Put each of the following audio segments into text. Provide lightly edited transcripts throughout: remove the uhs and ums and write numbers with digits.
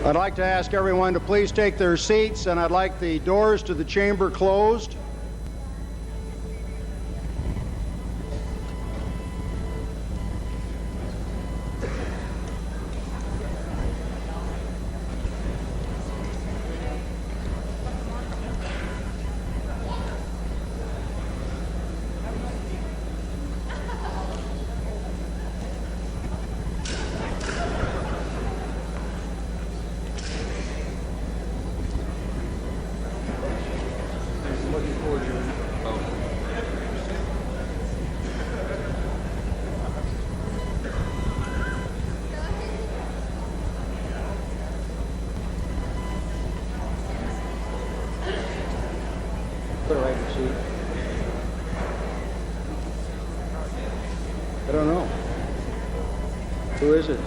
I'd like to ask everyone to please take their seats, and I'd like the doors to the chamber closed. I don't know. Who is it?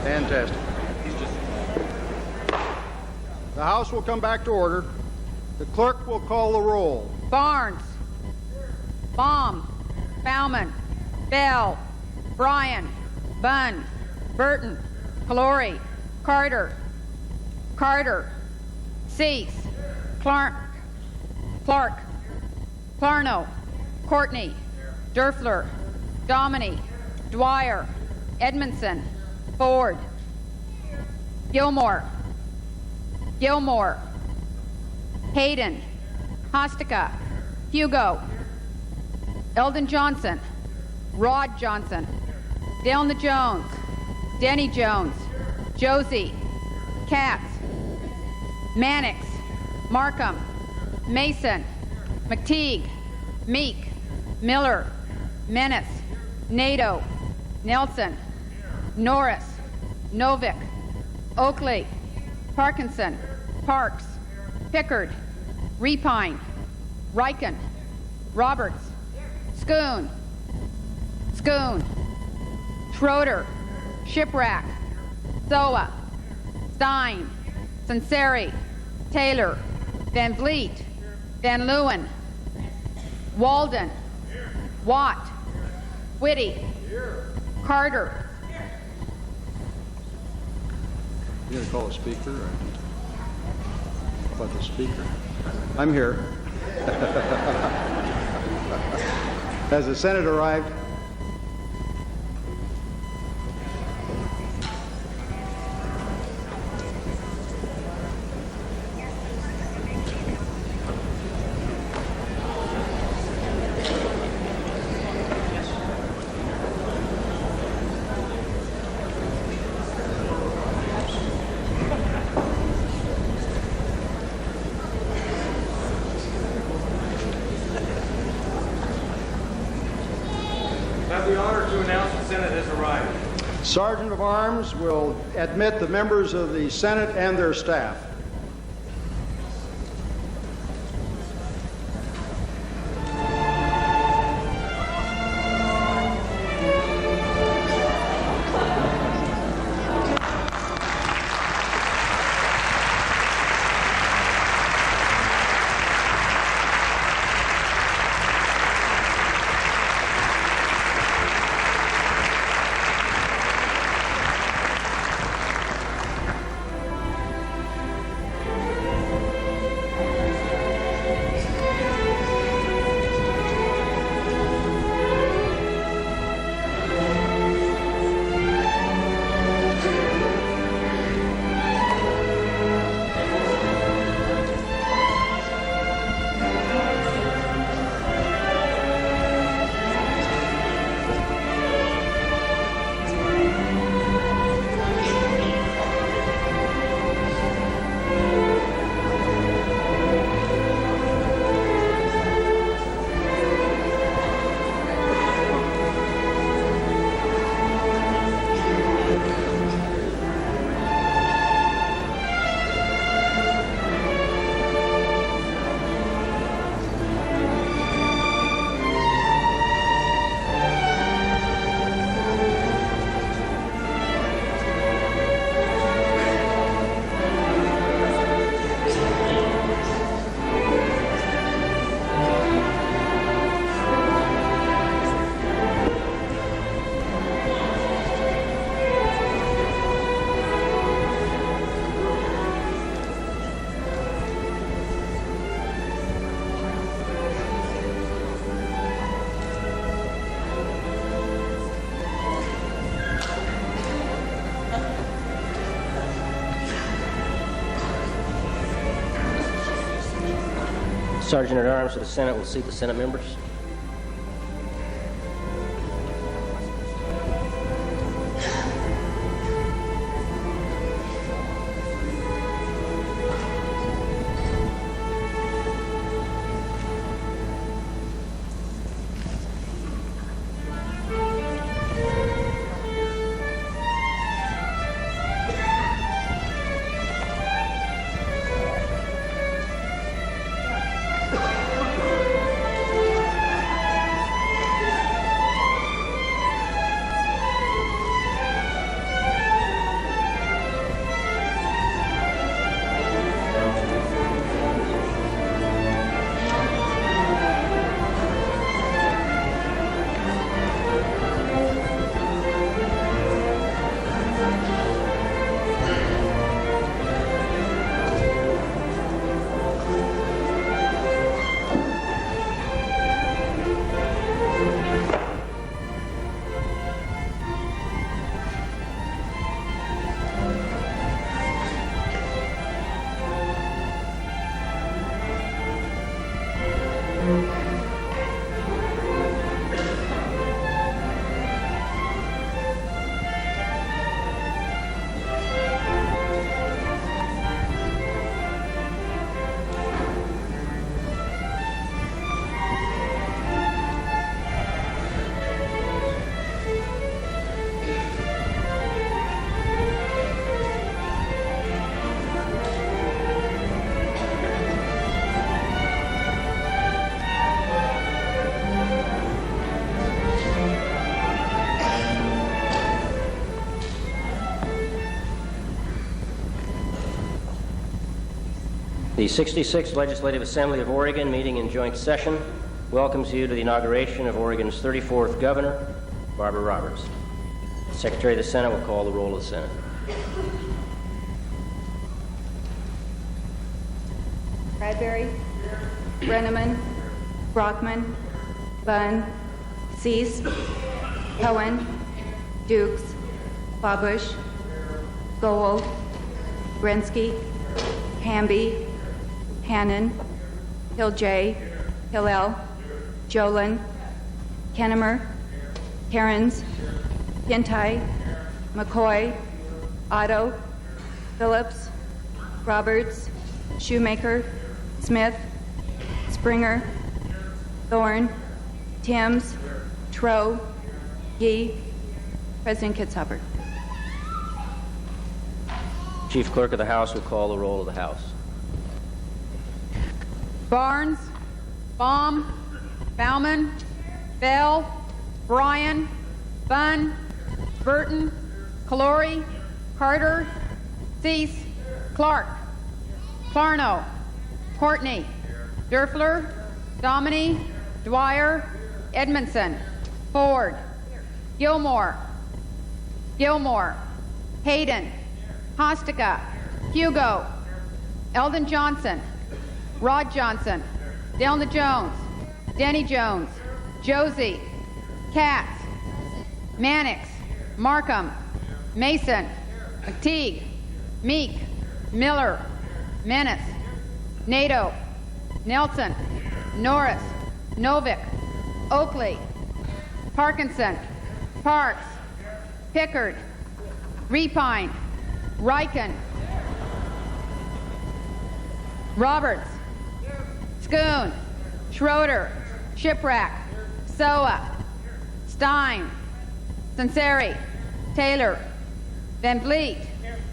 Fantastic. The House will come back to order. The clerk will call the roll. Barnes. Baum. Bauman. Bell. Bryan. Bunn. Burton. Calori. Carter. Cease. Clark. Clarno. Courtney. Durfler. Dominy. Dwyer. Edmondson. Ford. Gilmore. Hayden. Hostica. Hugo. Eldon Johnson. Rod Johnson. Delna Jones. Denny Jones. Josie. Katz. Mannix. Markham. Mason. McTeague. Meek. Miller. Menace. Nato. Nelson. Norris. Novick. Oakley. Parkinson. Parks. Pickard. Repine. Riken. Roberts. Schoon. Schroeder. Shiprack. Zoa. Stein. Sanseri. Taylor. Van Vliet. Van Leeuwen. Walden. Watt. Whitty. Carter. You gonna call a speaker? Or? How about the speaker? I'm here. Has the Senate arrived? Sergeant of Arms will admit the members of the Senate and their staff. Sergeant at Arms of the Senate will seat the Senate members. The 66th Legislative Assembly of Oregon, meeting in joint session, welcomes you to the inauguration of Oregon's 34th Governor, Barbara Roberts. The Secretary of the Senate will call the roll of the Senate. Bradbury, Brenneman, Brockman, Bunn, Cease, Cohen, Dukes, Babush, Gold, Grensky, Hamby, Hannon, Hill-J, Hillel, Jolin, Kennemer, Cairns, Kintai, McCoy, Otto, Phillips, Roberts, Shoemaker, Smith, Springer, Thorne, Timms, Troe, Gee, President KITZHABER. Chief Clerk of the House will call the roll of the House. Barnes, Baum, Bauman, Bell, Bryan, Bunn, Burton, Calori, Carter, Cease, Clark, Clarno, Courtney, Dörfler, Dominy, Dwyer, Edmondson, Ford, Gilmore, Hayden, Hostica, Hugo, Eldon Johnson, Rod Johnson, Delna Jones, Denny Jones, Josie, Katz, Mannix, Markham, Mason, McTeague, Meek, Miller, Menace, Nato, Nelson, Norris, Novick, Oakley, Parkinson, Parks, Pickard, Repine, Riken, Roberts, Schoon, Schroeder, Shiprack, Soa, Stein, Sanseri, Taylor, Van Vliet,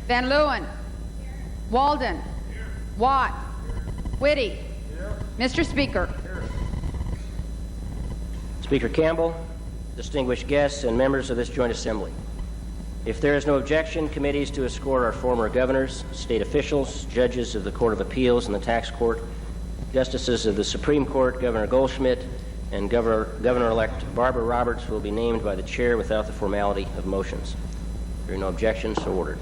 Van Leeuwen, Walden, Watt, Whitty. Mr. Speaker. Speaker Campbell, distinguished guests, and members of this joint assembly. If there is no objection, committees to escort our former governors, state officials, judges of the Court of Appeals and the Tax Court, justices of the Supreme Court, Governor Goldschmidt, and Governor-elect Barbara Roberts will be named by the chair without the formality of motions. If there are no objections, so ordered.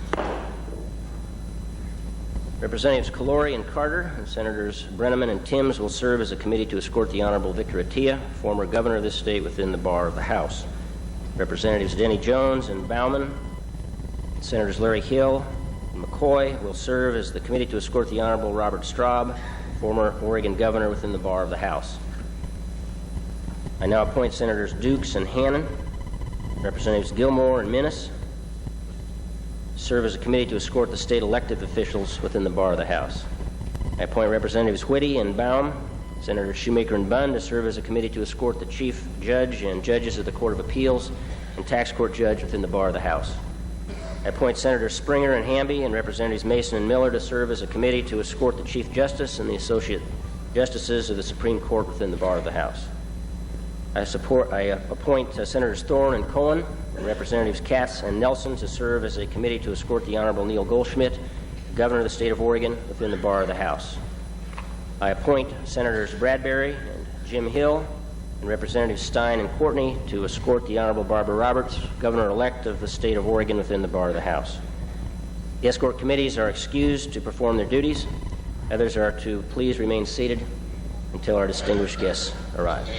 Representatives Calori and Carter and Senators Brenneman and Timms will serve as a committee to escort the Honorable Victor ATIYEH, former governor of this state, within the bar of the House. Representatives Denny Jones and Bauman, Senators Larry Hill and McCoy will serve as the committee to escort the Honorable Robert STRAUB, former Oregon governor within the bar of the House. I now appoint Senators Dukes and Hannan, Representatives Gilmore and Minnis, to serve as a committee to escort the state elected officials within the bar of the House. I appoint Representatives Whitty and Baum, Senators Shoemaker and Bunn to serve as a committee to escort the Chief Judge and judges of the Court of Appeals and Tax Court Judge within the bar of the House. I appoint Senators Springer and Hamby and Representatives Mason and Miller to serve as a committee to escort the Chief Justice and the Associate Justices of the Supreme Court within the bar of the House. I appoint Senators Thorne and Cohen and Representatives Katz and Nelson to serve as a committee to escort the Honorable Neil Goldschmidt, Governor of the State of Oregon, within the bar of the House. I appoint Senators Bradbury and Jim Hill and Representatives Stein and Courtney to escort the Honorable Barbara Roberts, Governor-elect of the State of Oregon, within the bar of the House. The escort committees are excused to perform their duties. Others are to please remain seated until our distinguished guests arrive.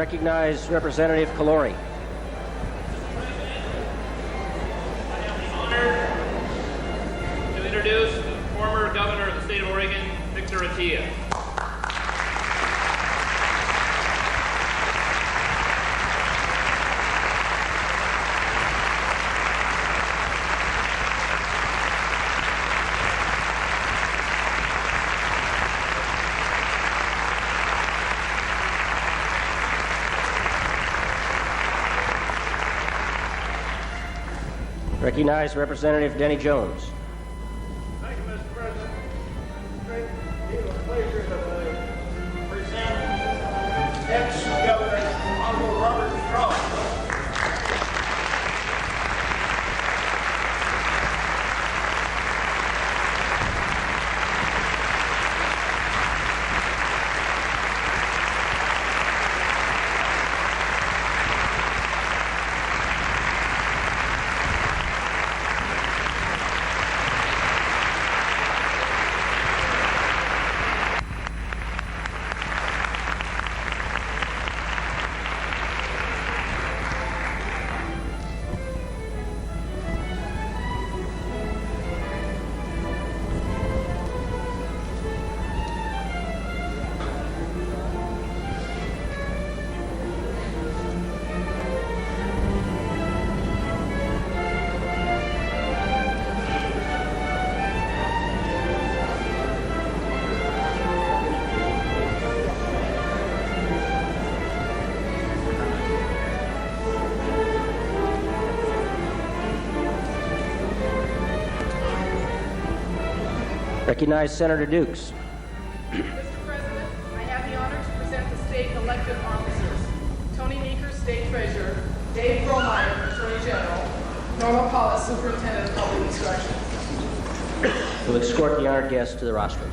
Recognize Representative Calori. To introduce the former governor of the state of Oregon, Victor ATIYEH. Recognize Representative Denny Jones. Thank you, Mr. President. It's a great deal of pleasure to present ex-Governor Honorable Robert STRAUB. Recognize Senator Dukes. Mr. President, I have the honor to present the state elected officers. Tony Meeker, State Treasurer, Dave Gromeyer, Attorney General, Norma Paulus, Superintendent of Public Instruction. We'll escort the honored guests to the rostrum.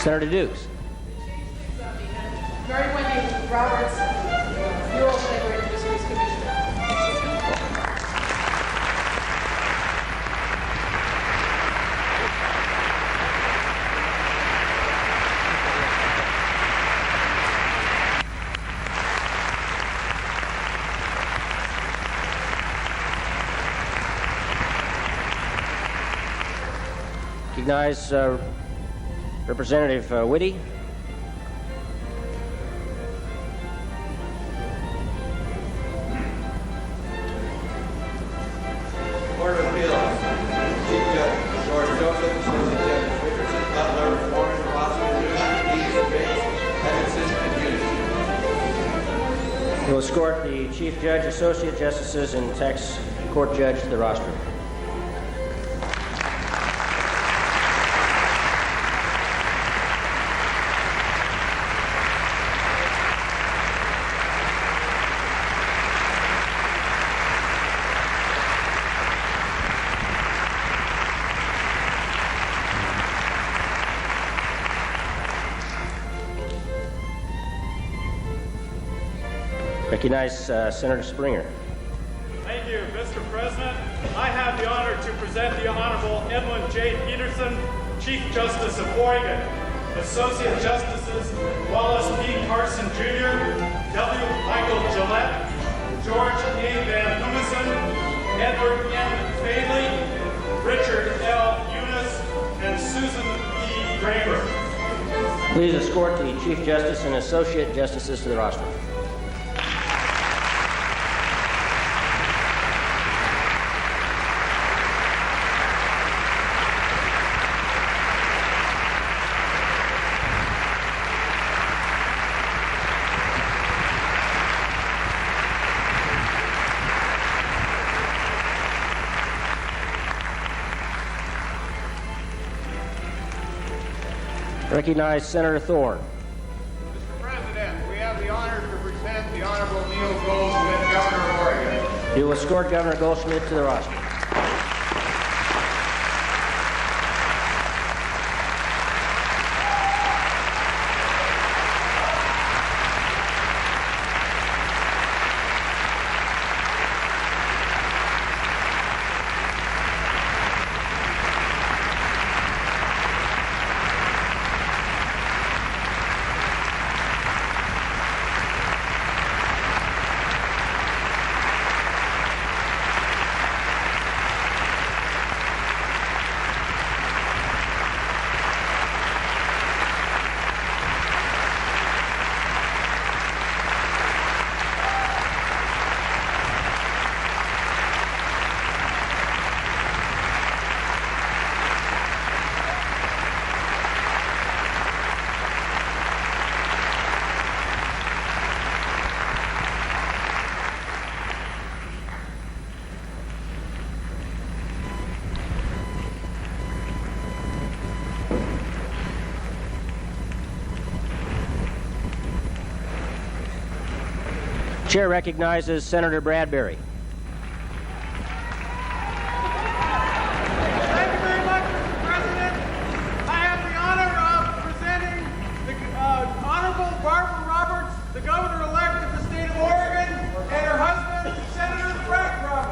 Senator Dukes. Mary Wendy Roberts, Bureau of Labor and Industries Commissioner. Recognize Representative Whitty. Court of Appeals, Chief Judge George Joseph, Associate Judge Richardson, Butler, Warren, Prosecutor, East, Bates, Edmondson, and Hughes. We'll escort the Chief Judge, Associate Justices, and Tax Court Judge to the rostrum. Recognize Senator Springer. Thank you, Mr. President. I have the honor to present the Honorable Edwin J. Peterson, Chief Justice of Oregon, Associate Justices Wallace P. Carson Jr., W. Michael Gillette, George A. Van Humison, Edward M. Bailey, Richard L. Eunice, and Susan E. Kramer. Please escort the Chief Justice and Associate Justices to the rostrum. Recognize Senator Thorne. Mr. President, we have the honor to present the Honorable Neil Goldsschmidt, Governor of Oregon. You will escort Governor Goldschmidt to the rostrum. Chair recognizes Senator Bradbury. Thank you very much, Mr. President. I have the honor of presenting the Honorable Barbara Roberts, the Governor-elect of the state of Oregon, and her husband, Senator Frank Roberts.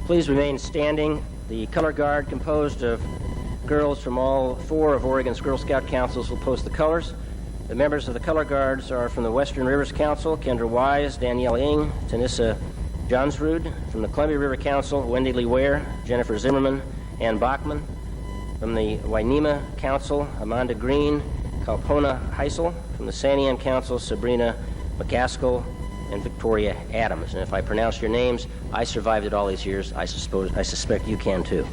Please remain standing. The color guard, composed of girls from all 4 of Oregon's Girl Scout councils, will post the colors. The members of the color guards are from the Western Rivers Council, Kendra Wise, Danielle Ing, Tanissa Johnsrud. From the Columbia River Council, Wendy Lee Ware, Jennifer Zimmerman, Ann Bachman. From the Wainema Council, Amanda Green, Kalpona Heisel. From the Santiam Council, Sabrina McCaskill and Victoria Adams. And if I pronounce your names, I survived it all these years. I suspect you can too.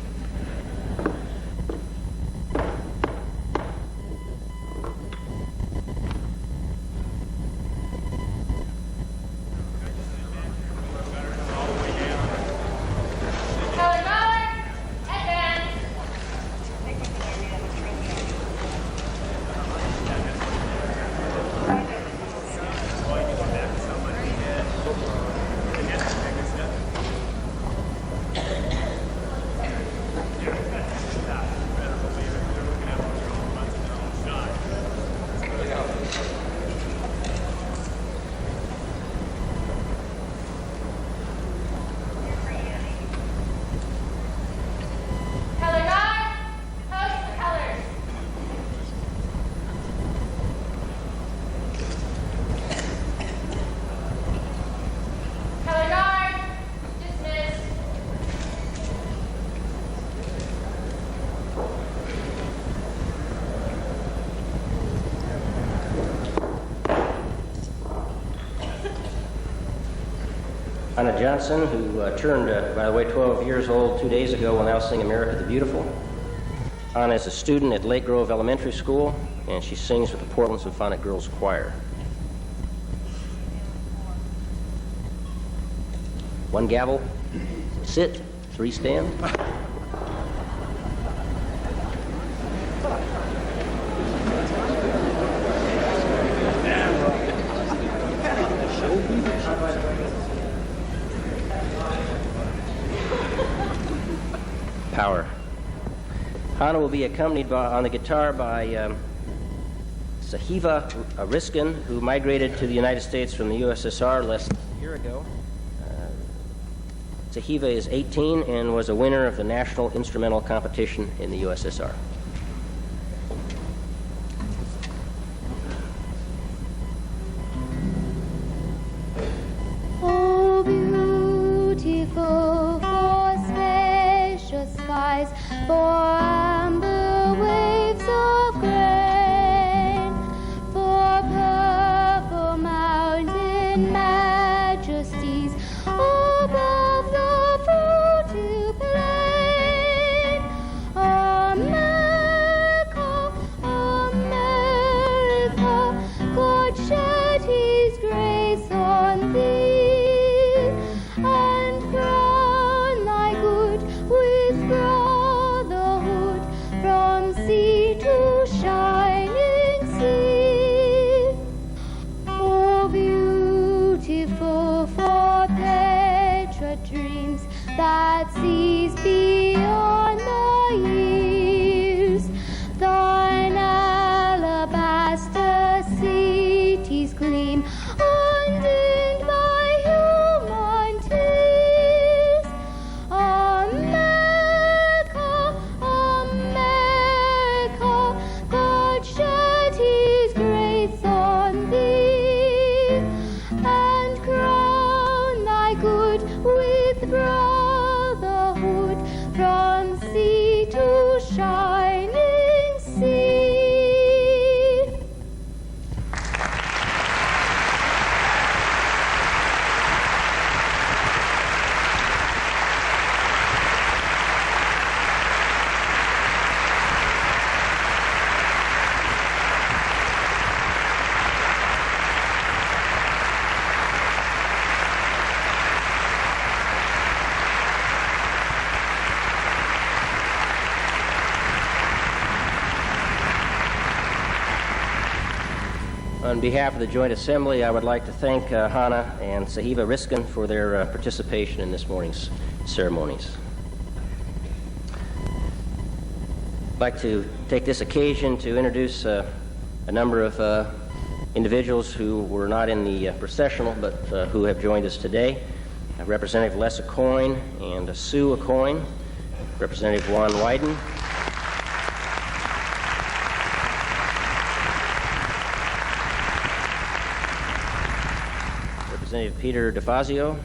Anna Johnson, who turned, by the way, 12 years old 2 days ago, will now sing America the Beautiful. Anna is a student at Lake Grove Elementary School, and she sings with the Portland Symphonic Girls Choir. One gavel, sit, 3 stand. Power. Hannah will be accompanied on the guitar by Sahiva Riskin, who migrated to the United States from the USSR less than a year ago. Sahiva is 18 and was a winner of the national instrumental competition in the USSR. Oh, beautiful for spacious skies, for amber waves of grain, for purple mountain majesties, oh, undimmed by human tears. America, America, God shed his grace on thee, and crown thy good with brotherhood from sea to shining sea. On behalf of the Joint Assembly, I would like to thank Hannah and Sahiba Riskin for their participation in this morning's ceremonies. I'd like to take this occasion to introduce a number of individuals who were not in the processional but who have joined us today. Representative Les Aucoin and Sue Aucoin, Representative Juan Wyden, Representative Peter DeFazio,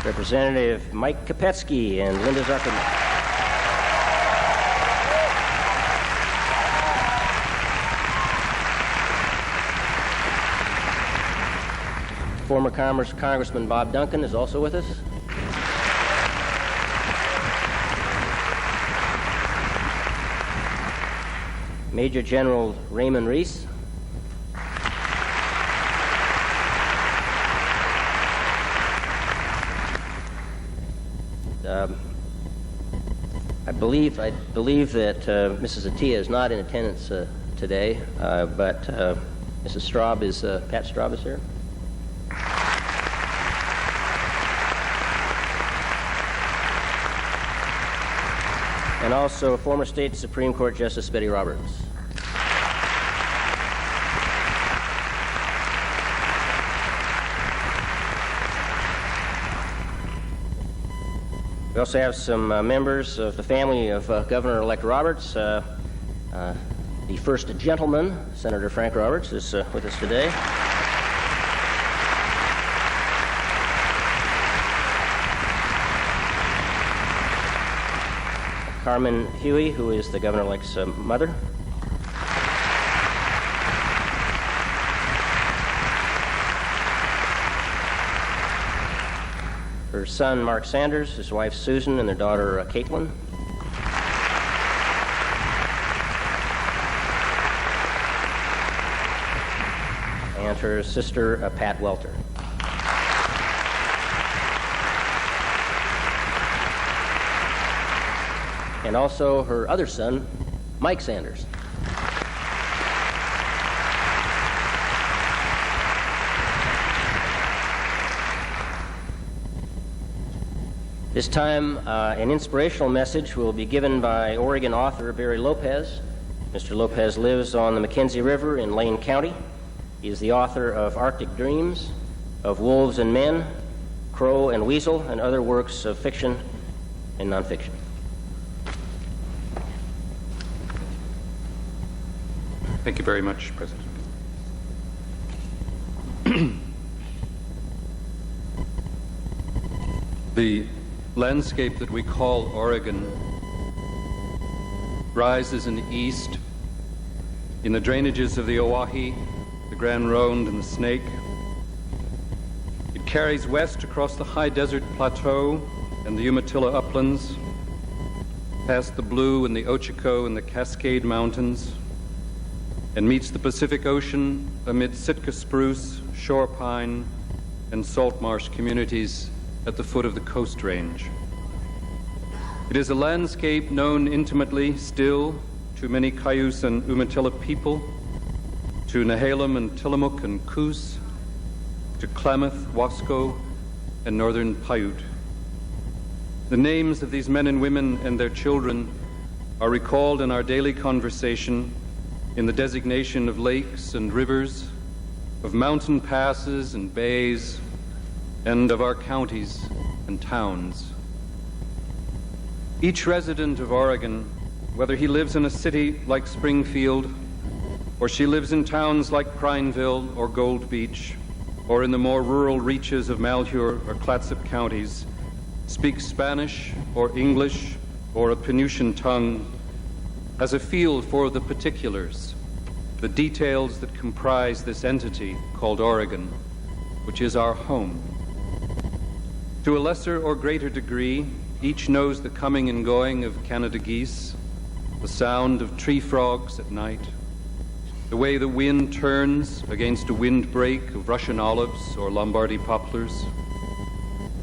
Representative Mike Kopetsky and Linda Zuckerman, former Congressman Bob Duncan is also with us. Major General Raymond Reese, I believe that Mrs. ATIYEH is not in attendance today, but Mrs. STRAUB is Pat STRAUB is here. And also former State Supreme Court Justice Betty Roberts. We also have some members of the family of Governor-elect Roberts. The first gentleman, Senator Frank Roberts, is with us today. Carmen Huey, who is the Governor-elect's mother. Her son, Mark Sanders, his wife, Susan, and their daughter, Caitlin. And her sister, Pat Welter. And also her other son, Mike Sanders. This time, an inspirational message will be given by Oregon author Barry Lopez. Mr. Lopez lives on the McKenzie River in Lane County. He is the author of Arctic Dreams, of Wolves and Men, Crow and Weasel, and other works of fiction and nonfiction. Thank you very much, President. The landscape that we call Oregon rises in the east, in the drainages of the Oahe, the Grand Ronde, and the Snake. It carries west across the high desert plateau and the Umatilla uplands, past the Blue and the Ochiko and the Cascade Mountains, and meets the Pacific Ocean amid Sitka spruce, shore pine, and salt marsh communities at the foot of the Coast Range. It is a landscape known intimately still to many Cayuse and Umatilla people, to Nehalem and Tillamook and Coos, to Klamath, Wasco, and northern Paiute. The names of these men and women and their children are recalled in our daily conversation in the designation of lakes and rivers, of mountain passes and bays, and of our counties and towns. Each resident of Oregon, whether he lives in a city like Springfield, or she lives in towns like Prineville or Gold Beach, or in the more rural reaches of Malheur or Clatsop counties, speaks Spanish or English or a Penutian tongue, has a feel for the particulars, the details that comprise this entity called Oregon, which is our home. To a lesser or greater degree, each knows the coming and going of Canada geese, the sound of tree frogs at night, the way the wind turns against a windbreak of Russian olives or Lombardy poplars.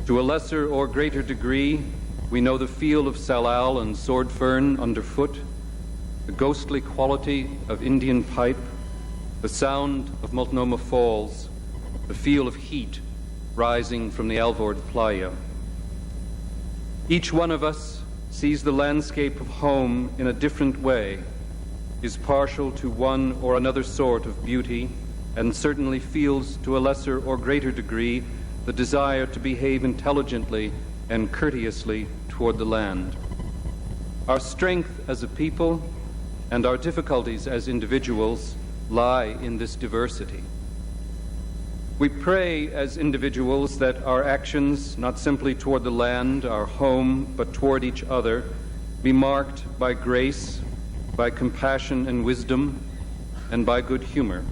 To a lesser or greater degree, we know the feel of salal and sword fern underfoot, the ghostly quality of Indian pipe, the sound of Multnomah Falls, the feel of heat rising from the Alvord Playa. Each one of us sees the landscape of home in a different way, is partial to one or another sort of beauty, and certainly feels to a lesser or greater degree the desire to behave intelligently and courteously toward the land. Our strength as a people and our difficulties as individuals lie in this diversity. We pray as individuals that our actions, not simply toward the land, our home, but toward each other, be marked by grace, by compassion and wisdom, and by good humor.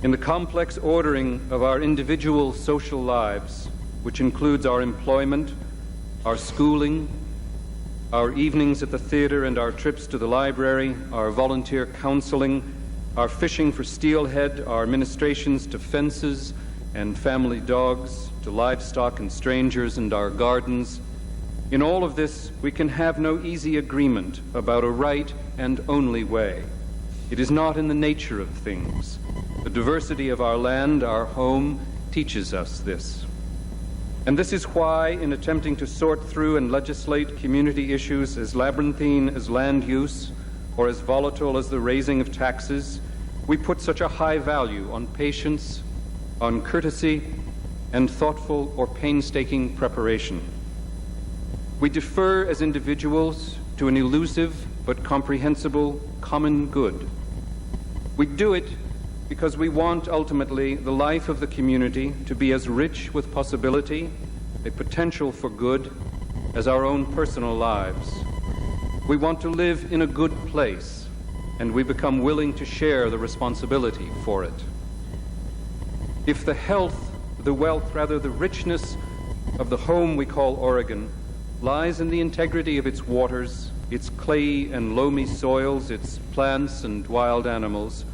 In the complex ordering of our individual social lives, which includes our employment, our schooling, our evenings at the theater and our trips to the library, our volunteer counseling, our fishing for steelhead, our ministrations to fences and family dogs, to livestock and strangers, and our gardens. In all of this, we can have no easy agreement about a right and only way. It is not in the nature of things. The diversity of our land, our home, teaches us this. And this is why, in attempting to sort through and legislate community issues as labyrinthine as land use, or as volatile as the raising of taxes, we put such a high value on patience, on courtesy, and thoughtful or painstaking preparation. We defer as individuals to an elusive but comprehensible common good. We do it because we want ultimately the life of the community to be as rich with possibility, a potential for good, as our own personal lives. We want to live in a good place, and we become willing to share the responsibility for it. If the health, the wealth, rather the richness of the home we call Oregon lies in the integrity of its waters, its clayey and loamy soils, its plants and wild animals,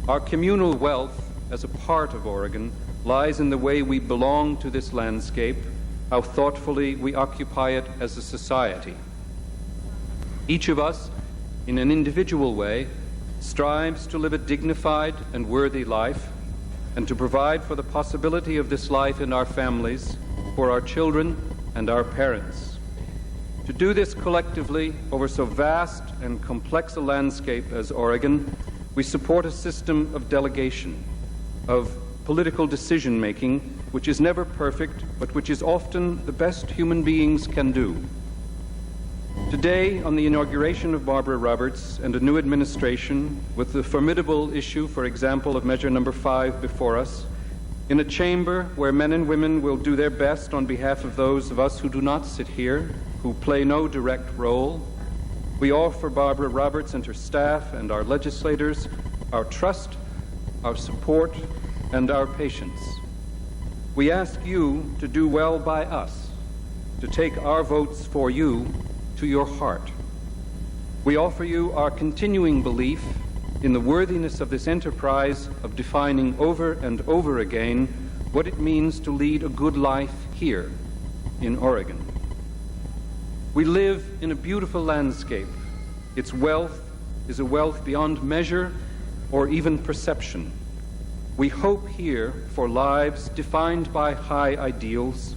our communal wealth as a part of Oregon lies in the way we belong to this landscape, how thoughtfully we occupy it as a society. Each of us, in an individual way, strives to live a dignified and worthy life and to provide for the possibility of this life in our families, for our children and our parents. To do this collectively over so vast and complex a landscape as Oregon, we support a system of delegation, of political decision-making, which is never perfect, but which is often the best human beings can do. Today, on the inauguration of Barbara Roberts and a new administration, with the formidable issue, for example, of Measure Number 5 before us, in a chamber where men and women will do their best on behalf of those of us who do not sit here, who play no direct role, we offer Barbara Roberts and her staff and our legislators our trust, our support, and our patience. We ask you to do well by us, to take our votes for you to your heart. We offer you our continuing belief in the worthiness of this enterprise of defining over and over again what it means to lead a good life here in Oregon. We live in a beautiful landscape. Its wealth is a wealth beyond measure or even perception. We hope here for lives defined by high ideals.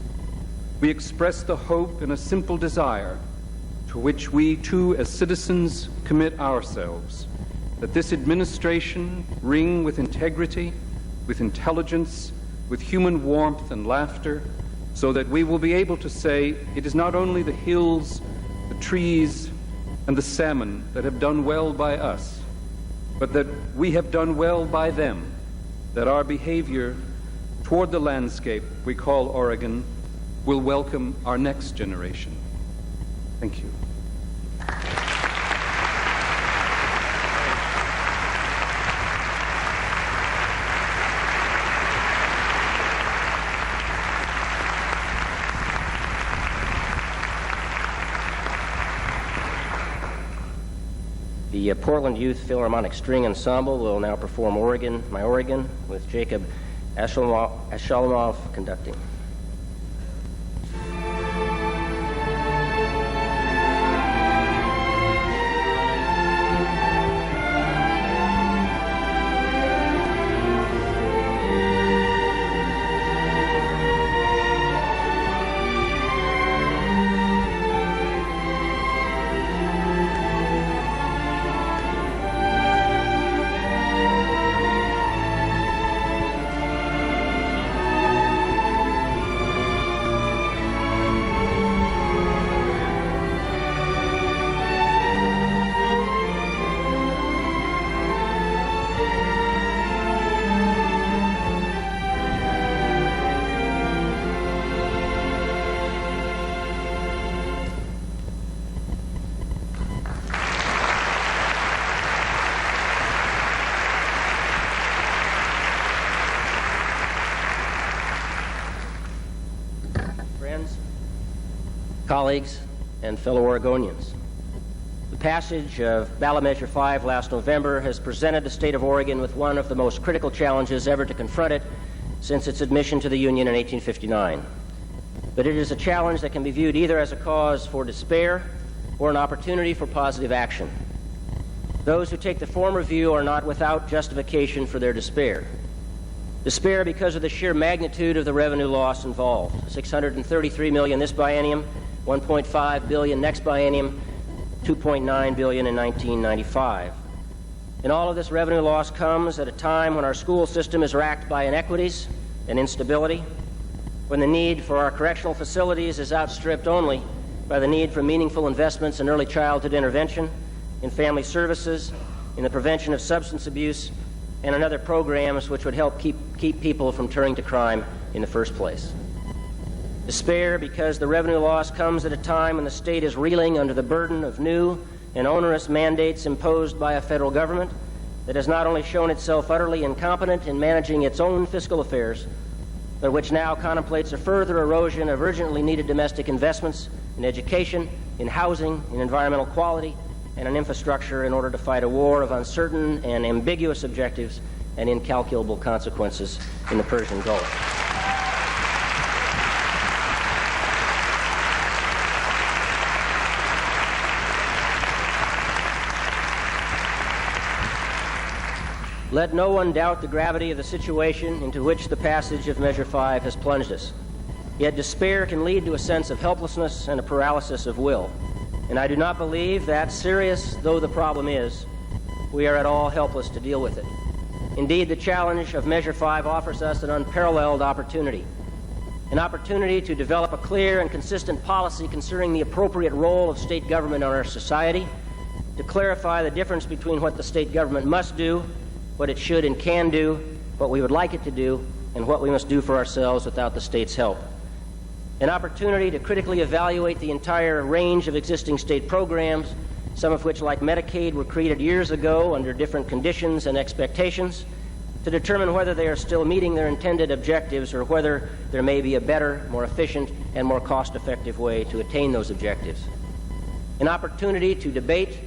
We express the hope in a simple desire to to which we too as citizens commit ourselves, that this administration ring with integrity, with intelligence, with human warmth and laughter, so that we will be able to say it is not only the hills, the trees, and the salmon that have done well by us, but that we have done well by them, that our behavior toward the landscape we call Oregon will welcome our next generation. Thank you. The Portland Youth Philharmonic String Ensemble will now perform Oregon, My Oregon, with Jacob Ashalomov conducting. Colleagues and fellow Oregonians, the passage of Ballot Measure 5 last November has presented the state of Oregon with one of the most critical challenges ever to confront it since its admission to the Union in 1859. But it is a challenge that can be viewed either as a cause for despair or an opportunity for positive action. Those who take the former view are not without justification for their despair. Despair because of the sheer magnitude of the revenue loss involved. $633 million this biennium, $1.5 billion next biennium, $2.9 billion in 1995. And all of this revenue loss comes at a time when our school system is racked by inequities and instability, when the need for our correctional facilities is outstripped only by the need for meaningful investments in early childhood intervention, in family services, in the prevention of substance abuse, and in other programs which would help keep people from turning to crime in the first place. Despair because the revenue loss comes at a time when the state is reeling under the burden of new and onerous mandates imposed by a federal government that has not only shown itself utterly incompetent in managing its own fiscal affairs, but which now contemplates a further erosion of urgently needed domestic investments in education, in housing, in environmental quality, and in infrastructure in order to fight a war of uncertain and ambiguous objectives and incalculable consequences in the Persian Gulf. Let no one doubt the gravity of the situation into which the passage of Measure 5 has plunged us. Yet despair can lead to a sense of helplessness and a paralysis of will. And I do not believe that, serious though the problem is, we are at all helpless to deal with it. Indeed, the challenge of Measure 5 offers us an unparalleled opportunity. An opportunity to develop a clear and consistent policy concerning the appropriate role of state government in our society, to clarify the difference between what the state government must do, what it should and can do, what we would like it to do, and what we must do for ourselves without the state's help. An opportunity to critically evaluate the entire range of existing state programs, some of which, like Medicaid, were created years ago under different conditions and expectations, to determine whether they are still meeting their intended objectives or whether there may be a better, more efficient, and more cost-effective way to attain those objectives. An opportunity to debate,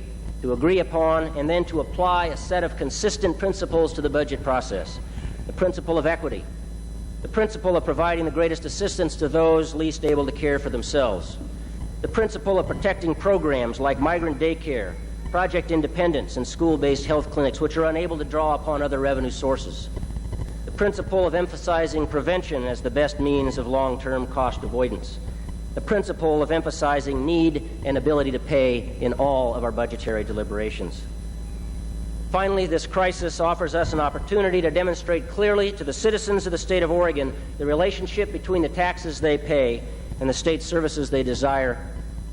to agree upon, and then to apply a set of consistent principles to the budget process. The principle of equity, the principle of providing the greatest assistance to those least able to care for themselves, the principle of protecting programs like migrant daycare, Project Independence, and school-based health clinics which are unable to draw upon other revenue sources, the principle of emphasizing prevention as the best means of long-term cost avoidance, the principle of emphasizing need and ability to pay in all of our budgetary deliberations. Finally, this crisis offers us an opportunity to demonstrate clearly to the citizens of the state of Oregon the relationship between the taxes they pay and the state services they desire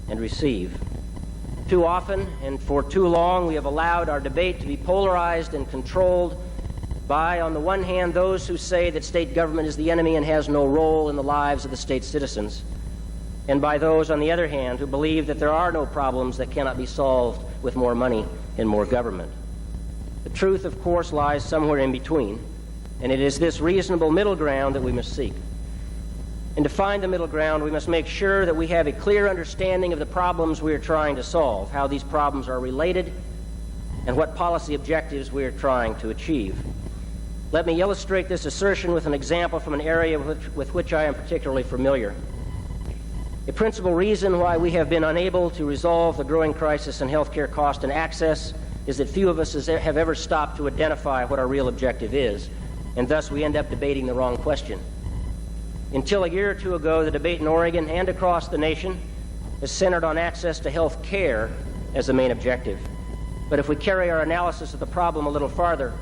and receive. Too often and for too long, we have allowed our debate to be polarized and controlled by, on the one hand, those who say that state government is the enemy and has no role in the lives of the state's citizens, and by those, on the other hand, who believe that there are no problems that cannot be solved with more money and more government. The truth, of course, lies somewhere in between, and it is this reasonable middle ground that we must seek. And to find the middle ground, we must make sure that we have a clear understanding of the problems we are trying to solve, how these problems are related, and what policy objectives we are trying to achieve. Let me illustrate this assertion with an example from an area with which I am particularly familiar. A principal reason why we have been unable to resolve the growing crisis in health care cost and access is that few of us have ever stopped to identify what our real objective is, and thus we end up debating the wrong question. Until a year or two ago, the debate in Oregon and across the nation is centered on access to health care as the main objective. But if we carry our analysis of the problem a little farther,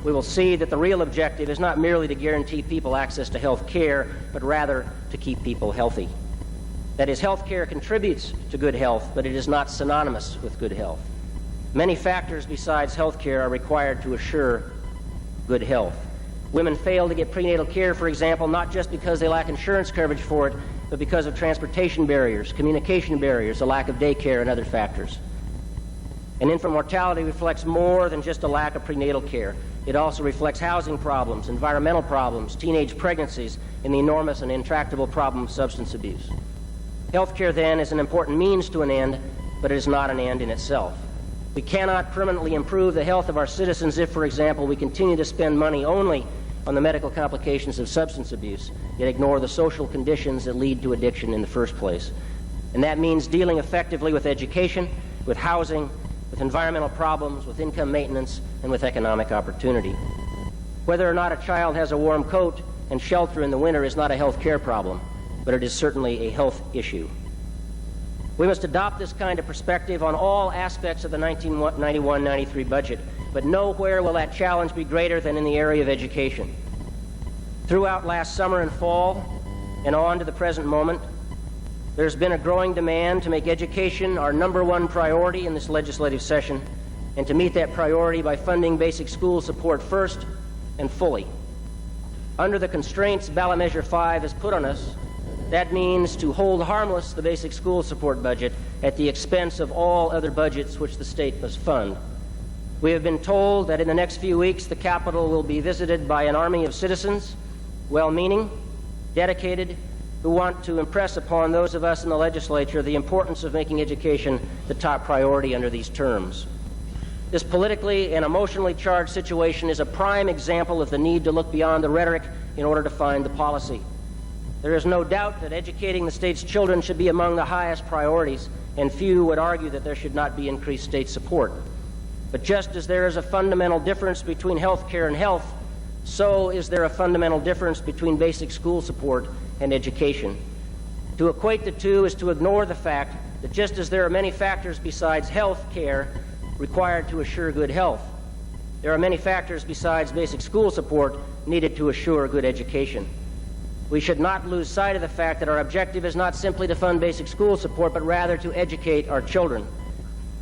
we will see that the real objective is not merely to guarantee people access to health care, but rather to keep people healthy. That is, health care contributes to good health, but it is not synonymous with good health. Many factors besides health care are required to assure good health. Women fail to get prenatal care, for example, not just because they lack insurance coverage for it, but because of transportation barriers, communication barriers, a lack of daycare, and other factors. And infant mortality reflects more than just a lack of prenatal care. It also reflects housing problems, environmental problems, teenage pregnancies, and the enormous and intractable problem of substance abuse. Health care, then, is an important means to an end, but it is not an end in itself. We cannot permanently improve the health of our citizens if, for example, we continue to spend money only on the medical complications of substance abuse, yet ignore the social conditions that lead to addiction in the first place. And that means dealing effectively with education, with housing, with environmental problems, with income maintenance, and with economic opportunity. Whether or not a child has a warm coat and shelter in the winter is not a health care problem, but it is certainly a health issue. We must adopt this kind of perspective on all aspects of the 1991-93 budget, but nowhere will that challenge be greater than in the area of education. Throughout last summer and fall, and on to the present moment, there's been a growing demand to make education our #1 priority in this legislative session, and to meet that priority by funding basic school support first and fully. Under the constraints Ballot Measure 5 has put on us, that means to hold harmless the basic school support budget at the expense of all other budgets which the state must fund. We have been told that in the next few weeks the Capitol will be visited by an army of citizens, well-meaning, dedicated, who want to impress upon those of us in the legislature the importance of making education the top priority under these terms. This politically and emotionally charged situation is a prime example of the need to look beyond the rhetoric in order to find the policy. There is no doubt that educating the state's children should be among the highest priorities, and few would argue that there should not be increased state support. But just as there is a fundamental difference between health care and health, so is there a fundamental difference between basic school support and education. To equate the two is to ignore the fact that just as there are many factors besides health care required to assure good health, there are many factors besides basic school support needed to assure good education. We should not lose sight of the fact that our objective is not simply to fund basic school support, but rather to educate our children.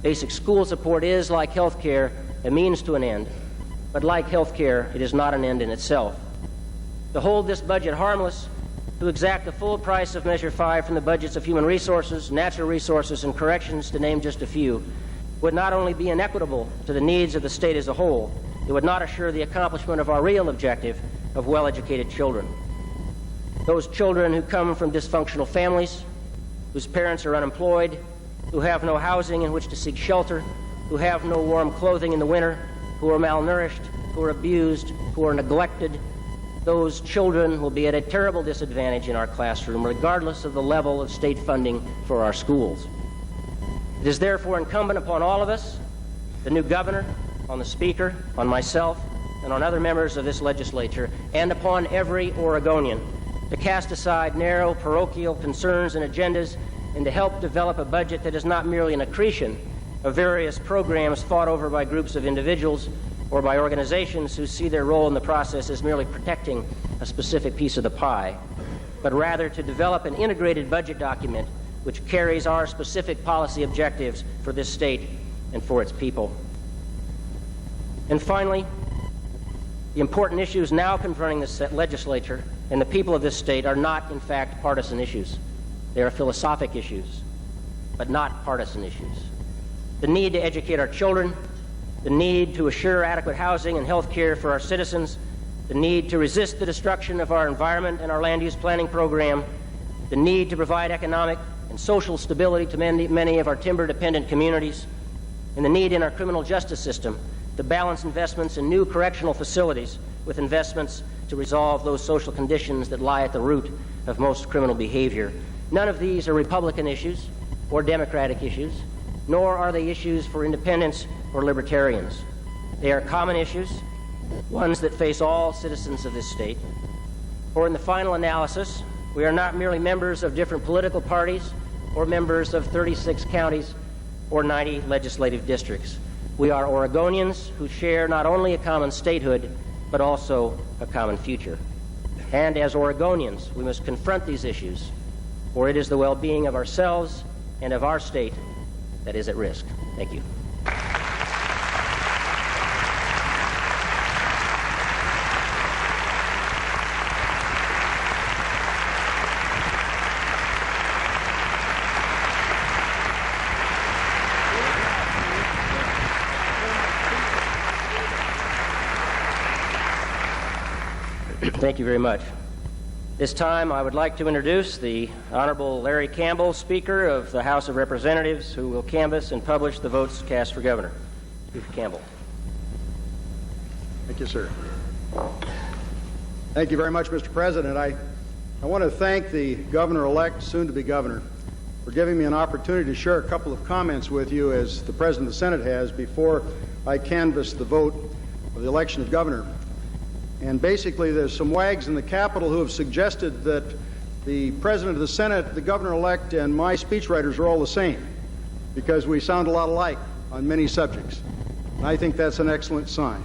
Basic school support is, like health care, a means to an end, but like health care, it is not an end in itself. To hold this budget harmless, to exact the full price of Measure 5 from the budgets of human resources, natural resources, and corrections, to name just a few, would not only be inequitable to the needs of the state as a whole, it would not assure the accomplishment of our real objective of well-educated children. Those children who come from dysfunctional families, whose parents are unemployed, who have no housing in which to seek shelter, who have no warm clothing in the winter, who are malnourished, who are abused, who are neglected, those children will be at a terrible disadvantage in our classroom, regardless of the level of state funding for our schools. It is therefore incumbent upon all of us, the new governor, on the Speaker, on myself, and on other members of this legislature, and upon every Oregonian, to cast aside narrow parochial concerns and agendas, and to help develop a budget that is not merely an accretion of various programs fought over by groups of individuals or by organizations who see their role in the process as merely protecting a specific piece of the pie, but rather to develop an integrated budget document which carries our specific policy objectives for this state and for its people. And finally, the important issues now confronting the legislature and the people of this state are not, in fact, partisan issues. They are philosophic issues, but not partisan issues. The need to educate our children, the need to assure adequate housing and health care for our citizens, the need to resist the destruction of our environment and our land use planning program, the need to provide economic and social stability to many of our timber-dependent communities, and the need in our criminal justice system to balance investments in new correctional facilities with investments to resolve those social conditions that lie at the root of most criminal behavior. None of these are Republican issues or Democratic issues, nor are they issues for independents or libertarians. They are common issues, ones that face all citizens of this state. For in the final analysis, we are not merely members of different political parties or members of 36 counties or 90 legislative districts. We are Oregonians who share not only a common statehood, but also a common future. And as Oregonians, we must confront these issues, for it is the well-being of ourselves and of our state that is at risk. Thank you. Thank you very much. This time I would like to introduce the Honorable Larry Campbell, Speaker of the House of Representatives, who will canvass and publish the votes cast for governor. Speaker Campbell. Thank you, sir. Thank you very much, Mr. President. I want to thank the governor-elect, soon-to-be governor, for giving me an opportunity to share a couple of comments with you, as the President of the Senate has, before I canvass the vote of the election of governor. And basically, there's some wags in the Capitol who have suggested that the President of the Senate, the governor-elect, and my speechwriters are all the same, because we sound a lot alike on many subjects. And I think that's an excellent sign.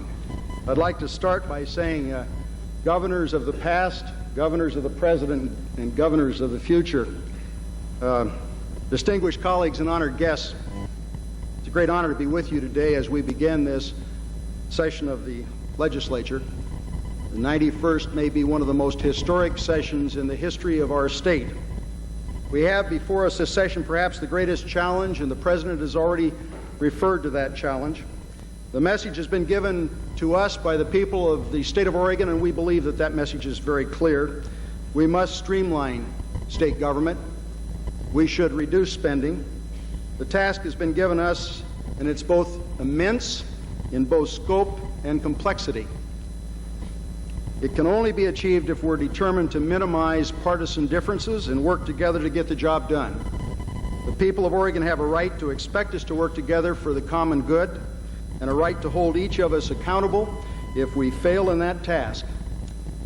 I'd like to start by saying, governors of the past, governors of the present, and governors of the future, distinguished colleagues and honored guests, it's a great honor to be with you today as we begin this session of the legislature. The 91st may be one of the most historic sessions in the history of our state. We have before us this session perhaps the greatest challenge, and the President has already referred to that challenge. The message has been given to us by the people of the state of Oregon, and we believe that that message is very clear. We must streamline state government. We should reduce spending. The task has been given us, and it's both immense in both scope and complexity. It can only be achieved if we're determined to minimize partisan differences and work together to get the job done. The people of Oregon have a right to expect us to work together for the common good, and a right to hold each of us accountable if we fail in that task.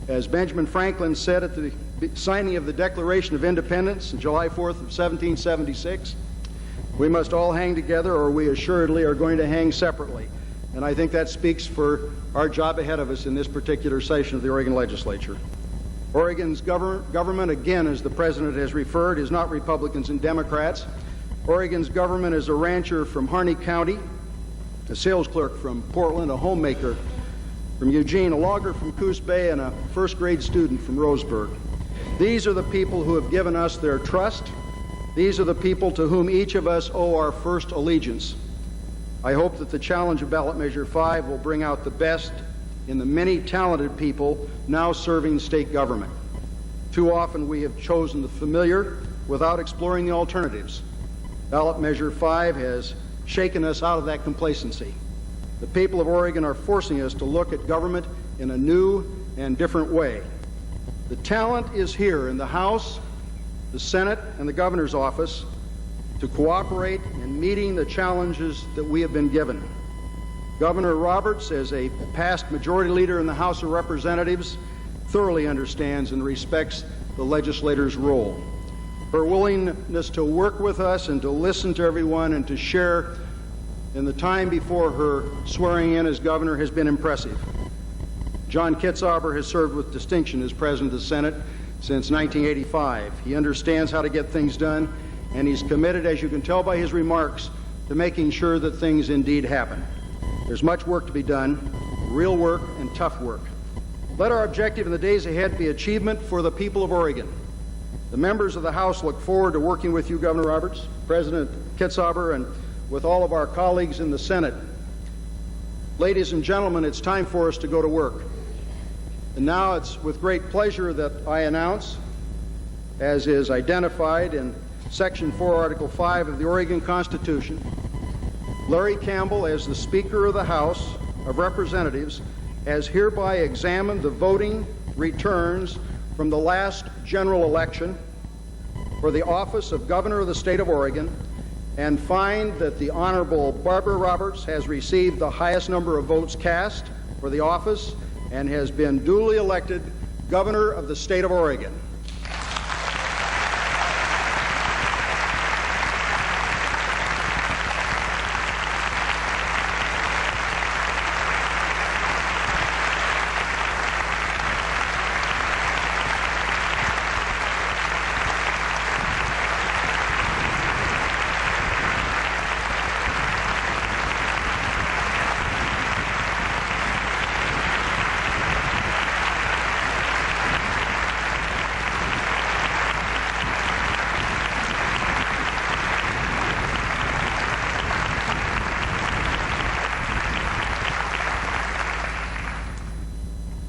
As Benjamin Franklin said at the signing of the Declaration of Independence on July 4th of 1776, we must all hang together, or we assuredly are going to hang separately. And I think that speaks for our job ahead of us in this particular session of the Oregon legislature. Oregon's government, again, as the President has referred, is not Republicans and Democrats. Oregon's government is a rancher from Harney County, a sales clerk from Portland, a homemaker from Eugene, a logger from Coos Bay, and a first-grade student from Roseburg. These are the people who have given us their trust. These are the people to whom each of us owe our first allegiance. I hope that the challenge of Ballot Measure 5 will bring out the best in the many talented people now serving state government. Too often we have chosen the familiar without exploring the alternatives. Ballot Measure 5 has shaken us out of that complacency. The people of Oregon are forcing us to look at government in a new and different way. The talent is here in the House, the Senate, and the governor's office to cooperate in meeting the challenges that we have been given. Governor Roberts, as a past majority leader in the House of Representatives, thoroughly understands and respects the legislator's role. Her willingness to work with us and to listen to everyone and to share in the time before her swearing in as governor has been impressive. John KITZHABER has served with distinction as President of the Senate since 1985. He understands how to get things done, and he's committed, as you can tell by his remarks, to making sure that things indeed happen. There's much work to be done, real work and tough work. Let our objective in the days ahead be achievement for the people of Oregon. The members of the House look forward to working with you, Governor Roberts, President KITZHABER, and with all of our colleagues in the Senate. Ladies and gentlemen, it's time for us to go to work. And now it's with great pleasure that I announce, as is identified in Section 4, Article 5 of the Oregon Constitution, Larry Campbell, as the Speaker of the House of Representatives, has hereby examined the voting returns from the last general election for the office of Governor of the State of Oregon and find that the Honorable Barbara Roberts has received the highest number of votes cast for the office and has been duly elected Governor of the State of Oregon.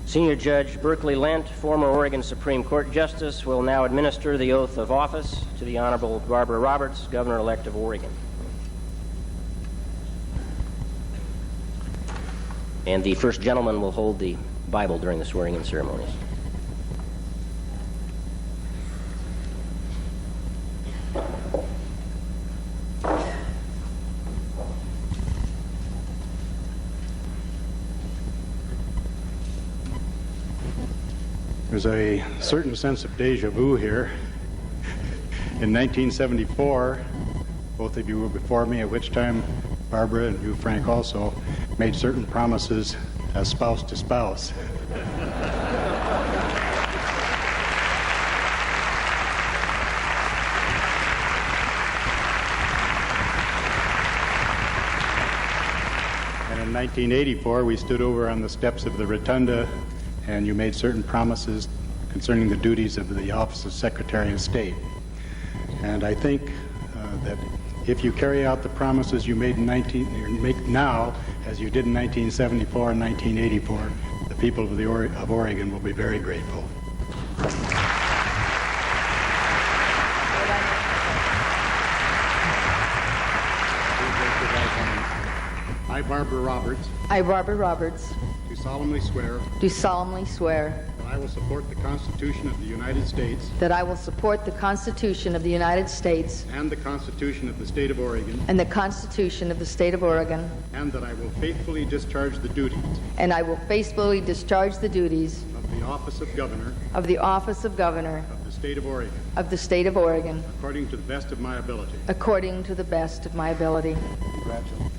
Senior Judge Berkeley Lent, former Oregon Supreme Court Justice, will now administer the oath of office to the Honorable Barbara Roberts, Governor-elect of Oregon. And the first gentleman will hold the Bible during the swearing-in ceremonies. There's a certain sense of deja vu here. In 1974, both of you were before me, at which time Barbara and you, Frank, also made certain promises as spouse to spouse. And in 1984, we stood over on the steps of the rotunda and you made certain promises concerning the duties of the office of Secretary of State. And I think that if you carry out the promises you made make now, as you did in 1974 and 1984, the people of Oregon will be very grateful. I, Barbara Roberts. I, Barbara Roberts. Do solemnly swear. Do solemnly swear. That I will support the Constitution of the United States. That I will support the Constitution of the United States. And the Constitution of the State of Oregon. And the Constitution of the State of Oregon. And that I will faithfully discharge the duties. And I will faithfully discharge the duties. Of the office of Governor. Of the office of Governor. Of the State of Oregon. Of the State of Oregon. According to the best of my ability. According to the best of my ability. Congratulations.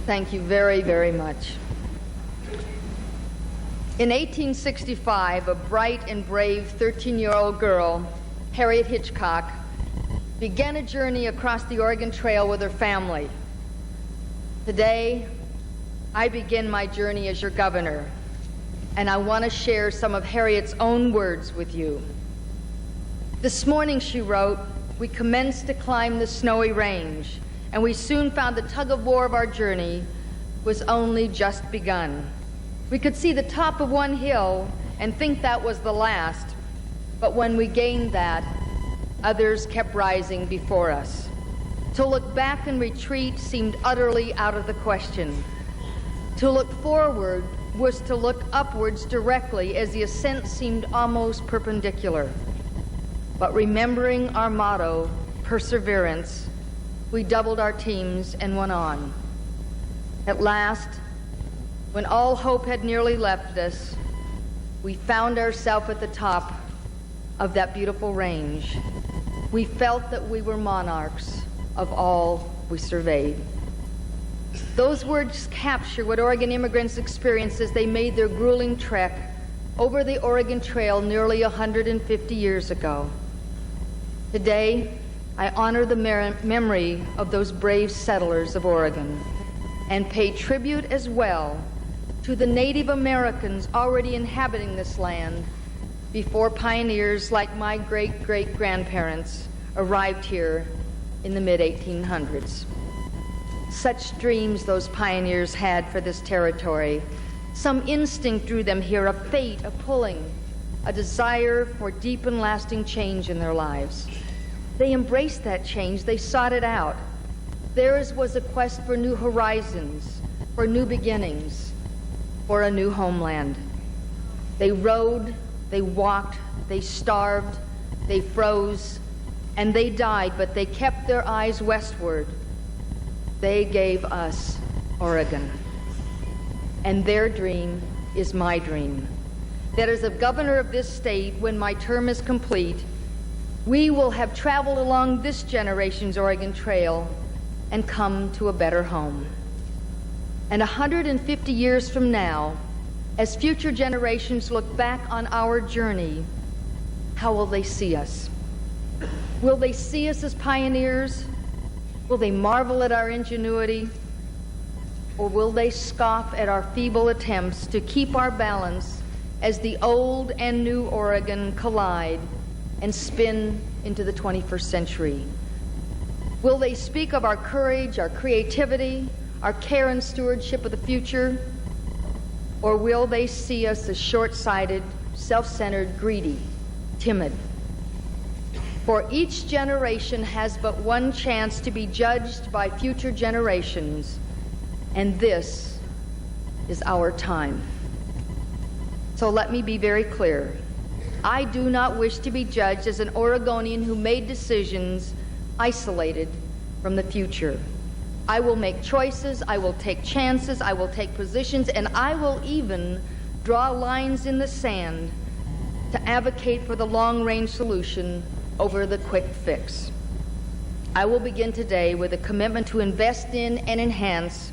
Thank you very, very much. In 1865, a bright and brave 13-year-old girl, Harriet Hitchcock, began a journey across the Oregon Trail with her family. Today, I begin my journey as your governor, and I want to share some of Harriet's own words with you. This morning, she wrote, we commenced to climb the snowy range, and we soon found the tug-of-war of our journey was only just begun. We could see the top of one hill and think that was the last, but when we gained that, others kept rising before us. To look back and retreat seemed utterly out of the question. To look forward was to look upwards directly, as the ascent seemed almost perpendicular. But remembering our motto, perseverance, we doubled our teams and went on. At last, when all hope had nearly left us, we found ourselves at the top of that beautiful range. We felt that we were monarchs of all we surveyed. Those words capture what Oregon immigrants experienced as they made their grueling trek over the Oregon Trail nearly 150 years ago. Today, I honor the memory of those brave settlers of Oregon and pay tribute as well to the Native Americans already inhabiting this land before pioneers like my great-great-grandparents arrived here in the mid-1800s. Such dreams those pioneers had for this territory. Some instinct drew them here, a fate, a pulling, a desire for deep and lasting change in their lives. They embraced that change. They sought it out. Theirs was a quest for new horizons, for new beginnings, for a new homeland. They rode, they walked, they starved, they froze, and they died, but they kept their eyes westward. They gave us Oregon. And their dream is my dream. That as a governor of this state, when my term is complete, we will have traveled along this generation's Oregon Trail and come to a better home. And 150 years from now, as future generations look back on our journey, how will they see us? Will they see us as pioneers? Will they marvel at our ingenuity? Or will they scoff at our feeble attempts to keep our balance as the old and new Oregon collide and spin into the 21st century? Will they speak of our courage, our creativity, our care and stewardship of the future? Or will they see us as short-sighted, self-centered, greedy, timid? For each generation has but one chance to be judged by future generations, and this is our time. So let me be very clear. I do not wish to be judged as an Oregonian who made decisions isolated from the future. I will make choices, I will take chances, I will take positions, and I will even draw lines in the sand to advocate for the long-range solution over the quick fix. I will begin today with a commitment to invest in and enhance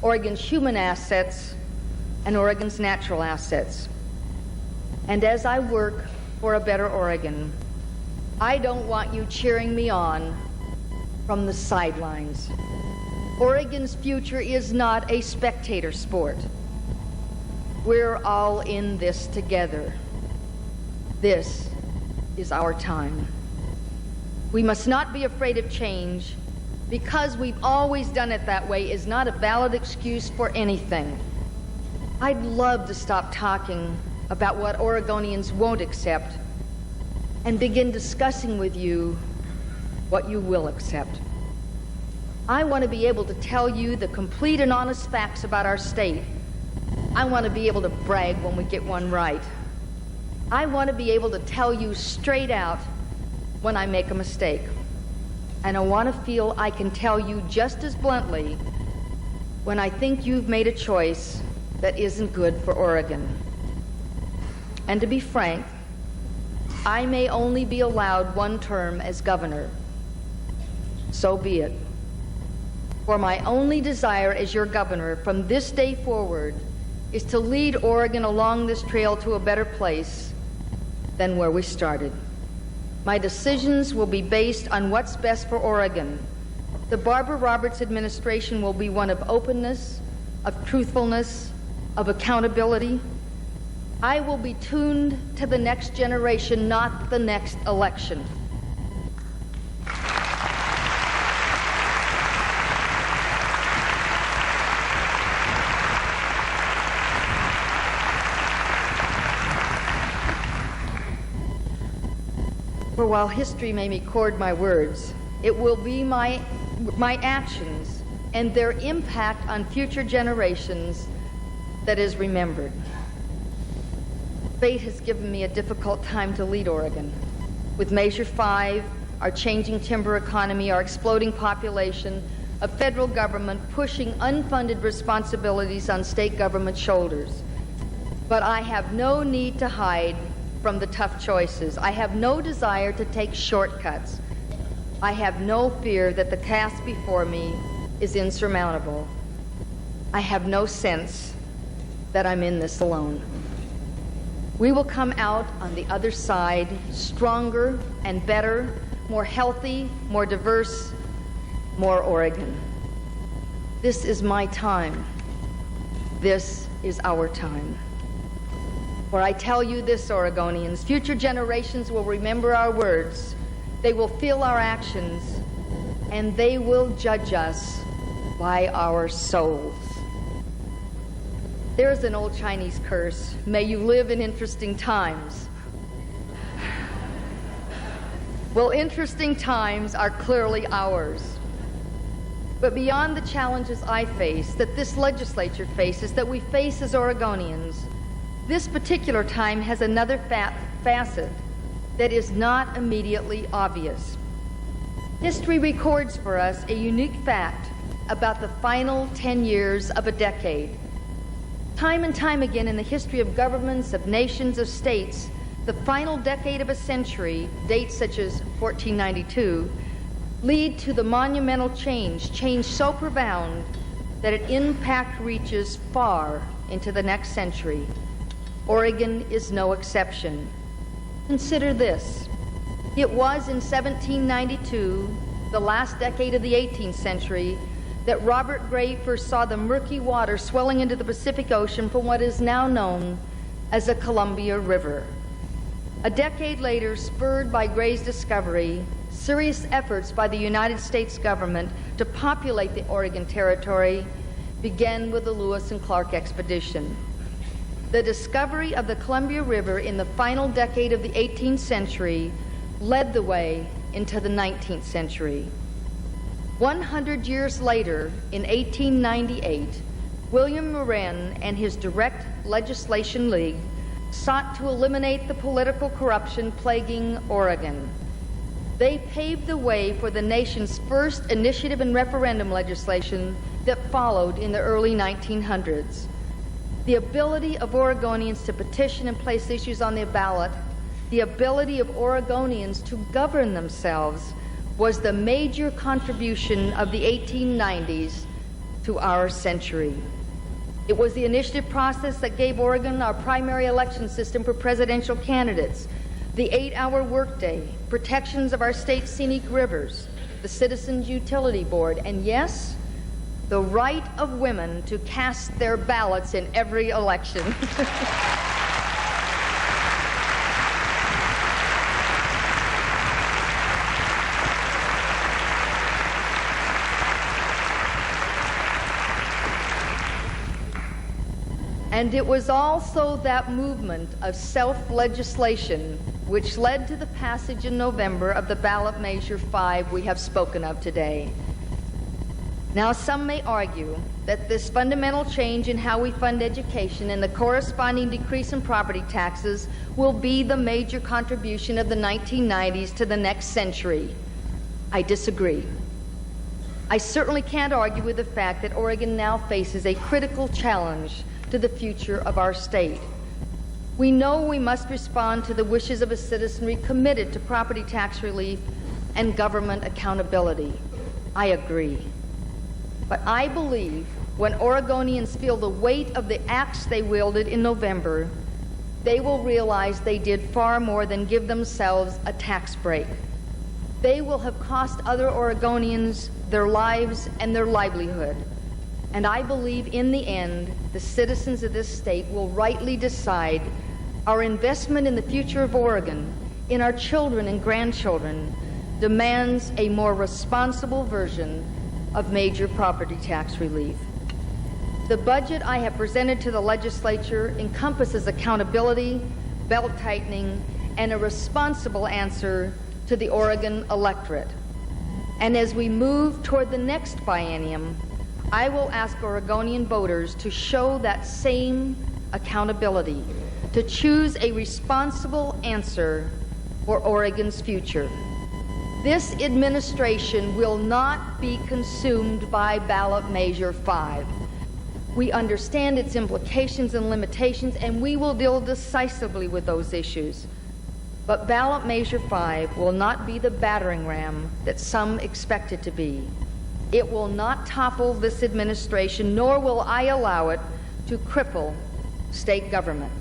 Oregon's human assets and Oregon's natural assets. And as I work for a better Oregon, I don't want you cheering me on from the sidelines. Oregon's future is not a spectator sport. We're all in this together. This is our time. We must not be afraid of change. Because we've always done it that way is not a valid excuse for anything. I'd love to stop talking about what Oregonians won't accept and begin discussing with you what you will accept. I want to be able to tell you the complete and honest facts about our state. I want to be able to brag when we get one right. I want to be able to tell you straight out when I make a mistake. And I want to feel I can tell you just as bluntly when I think you've made a choice that isn't good for Oregon. And to be frank, I may only be allowed one term as governor. So be it. For my only desire as your governor from this day forward is to lead Oregon along this trail to a better place than where we started. My decisions will be based on what's best for Oregon. The Barbara Roberts administration will be one of openness, of truthfulness, of accountability. I will be tuned to the next generation, not the next election. For while history may record my words, it will be my actions and their impact on future generations that is remembered. Fate has given me a difficult time to lead Oregon. With Measure 5, our changing timber economy, our exploding population, a federal government pushing unfunded responsibilities on state government shoulders. But I have no need to hide from the tough choices. I have no desire to take shortcuts. I have no fear that the task before me is insurmountable. I have no sense that I'm in this alone. We will come out on the other side stronger and better, more healthy, more diverse, more Oregon. This is my time. This is our time. For I tell you this, Oregonians, future generations will remember our words, they will feel our actions, and they will judge us by our souls. There's an old Chinese curse, may you live in interesting times. Well, interesting times are clearly ours. But beyond the challenges I face, that this legislature faces, that we face as Oregonians, this particular time has another facet that is not immediately obvious. History records for us a unique fact about the final 10 years of a decade. Time and time again in the history of governments, of nations, of states, the final decade of a century, dates such as 1492, lead to the monumental change so profound that its impact reaches far into the next century. Oregon is no exception. Consider this. It was in 1792, the last decade of the 18th century, that Robert Gray first saw the murky water swelling into the Pacific Ocean from what is now known as the Columbia River. A decade later, spurred by Gray's discovery, serious efforts by the United States government to populate the Oregon Territory began with the Lewis and Clark expedition. The discovery of the Columbia River in the final decade of the 18th century led the way into the 19th century. 100 years later, in 1898, William Moran and his Direct Legislation League sought to eliminate the political corruption plaguing Oregon. They paved the way for the nation's first initiative and referendum legislation that followed in the early 1900s. The ability of Oregonians to petition and place issues on the ballot, the ability of Oregonians to govern themselves, was the major contribution of the 1890s to our century. It was the initiative process that gave Oregon our primary election system for presidential candidates, the 8-hour workday, protections of our state's scenic rivers, the Citizens Utility Board, and yes, the right of women to cast their ballots in every election. And it was also that movement of self-legislation which led to the passage in November of the ballot Measure 5 we have spoken of today. Now, some may argue that this fundamental change in how we fund education and the corresponding decrease in property taxes will be the major contribution of the 1990s to the next century. I disagree. I certainly can't argue with the fact that Oregon now faces a critical challenge to the future of our state. We know we must respond to the wishes of a citizenry committed to property tax relief and government accountability. I agree. But I believe when Oregonians feel the weight of the axe they wielded in November, they will realize they did far more than give themselves a tax break. They will have cost other Oregonians their lives and their livelihood. And I believe in the end, the citizens of this state will rightly decide our investment in the future of Oregon, in our children and grandchildren, demands a more responsible version of major property tax relief. The budget I have presented to the legislature encompasses accountability, belt-tightening, and a responsible answer to the Oregon electorate. And as we move toward the next biennium, I will ask Oregonian voters to show that same accountability, to choose a responsible answer for Oregon's future. This administration will not be consumed by ballot measure 5. We understand its implications and limitations, and we will deal decisively with those issues. But ballot measure 5 will not be the battering ram that some expect it to be. It will not topple this administration, nor will I allow it to cripple state government.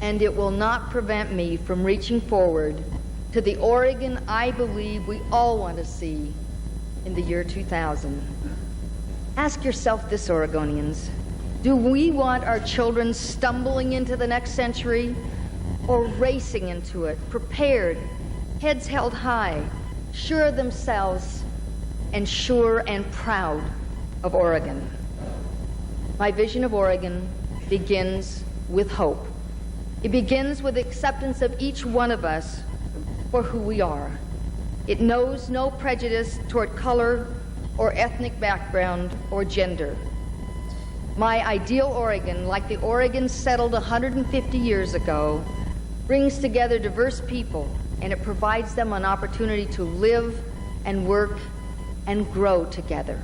And it will not prevent me from reaching forward to the Oregon I believe we all want to see in the year 2000. Ask yourself this, Oregonians. Do we want our children stumbling into the next century or racing into it, prepared, heads held high, sure of themselves, and sure and proud of Oregon? My vision of Oregon begins with hope. It begins with acceptance of each one of us for who we are. It knows no prejudice toward color or ethnic background or gender. My ideal Oregon, like the Oregon settled 150 years ago, brings together diverse people, and it provides them an opportunity to live and work and grow together.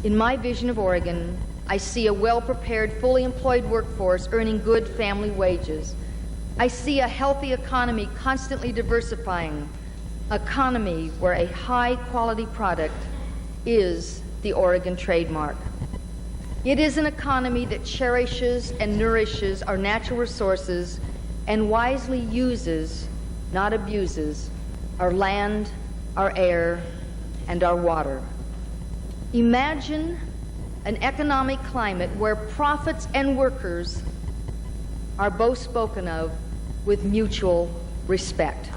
In my vision of Oregon, I see a well-prepared, fully employed workforce earning good family wages. I see a healthy economy constantly diversifying, economy where a high-quality product is the Oregon trademark. It is an economy that cherishes and nourishes our natural resources and wisely uses, not abuses, our land, our air, and our water. Imagine an economic climate where profits and workers are both spoken of with mutual respect.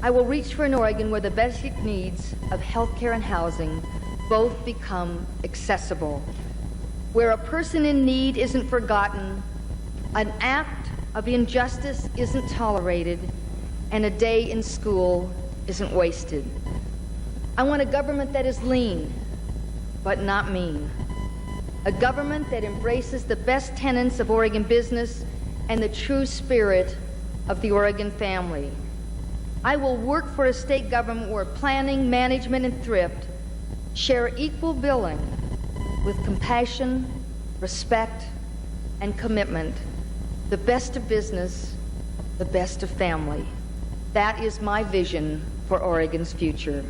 I will reach for an Oregon where the basic needs of healthcare and housing both become accessible, where a person in need isn't forgotten, an act of injustice isn't tolerated, and a day in school isn't wasted. I want a government that is lean, but not mean. A government that embraces the best tenets of Oregon business and the true spirit of the Oregon family. I will work for a state government where planning, management, and thrift share equal billing with compassion, respect, and commitment. The best of business, the best of family. That is my vision for Oregon's future.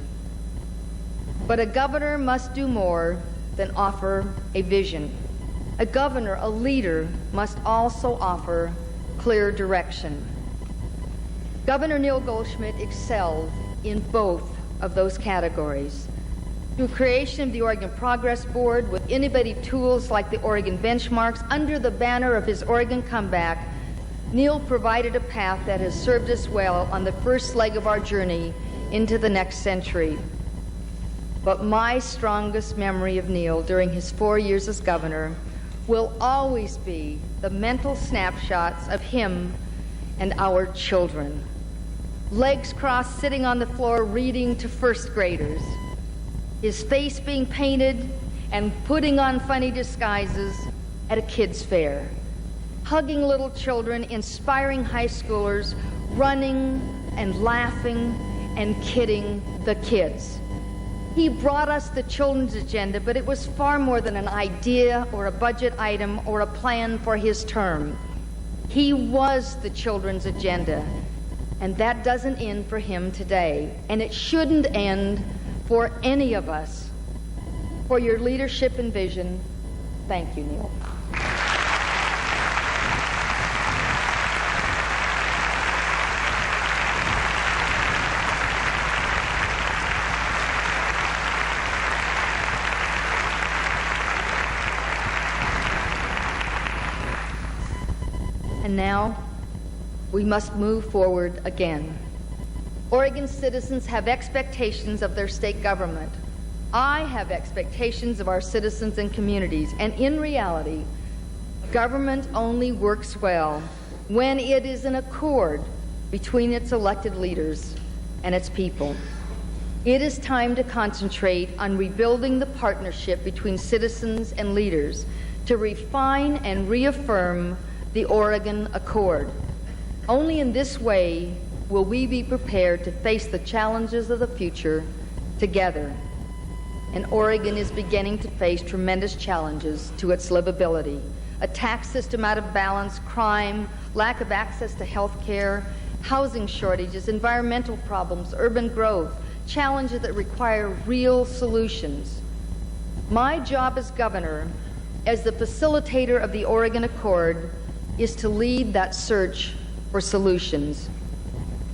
But a governor must do more than offer a vision. A governor, a leader, must also offer clear direction. Governor Neil Goldschmidt excelled in both of those categories. Through creation of the Oregon Progress Board with innovative tools like the Oregon Benchmarks, under the banner of his Oregon Comeback, Neil provided a path that has served us well on the first leg of our journey into the next century. But my strongest memory of Neil during his 4 years as governor will always be the mental snapshots of him and our children. Legs crossed, sitting on the floor, reading to first graders. His face being painted and putting on funny disguises at a kids' fair. Hugging little children, inspiring high schoolers, running and laughing and kidding the kids. He brought us the children's agenda, but it was far more than an idea or a budget item or a plan for his term. He was the children's agenda, and that doesn't end for him today, and it shouldn't end for any of us. For your leadership and vision, thank you, Neil. And now, we must move forward again. Oregon citizens have expectations of their state government. I have expectations of our citizens and communities. And in reality, government only works well when it is in accord between its elected leaders and its people. It is time to concentrate on rebuilding the partnership between citizens and leaders to refine and reaffirm the Oregon Accord. Only in this way will we be prepared to face the challenges of the future together. And Oregon is beginning to face tremendous challenges to its livability. A tax system out of balance, crime, lack of access to health care, housing shortages, environmental problems, urban growth, challenges that require real solutions. My job as governor, as the facilitator of the Oregon Accord, is to lead that search for solutions.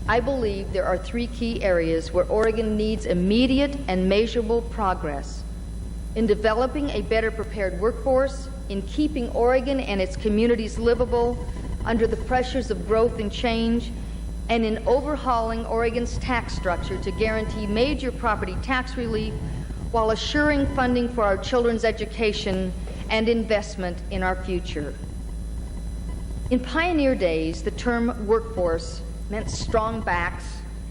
I believe there are three key areas where Oregon needs immediate and measurable progress: in developing a better prepared workforce, in keeping Oregon and its communities livable under the pressures of growth and change, and in overhauling Oregon's tax structure to guarantee major property tax relief while assuring funding for our children's education and investment in our future. In pioneer days, the term workforce meant strong backs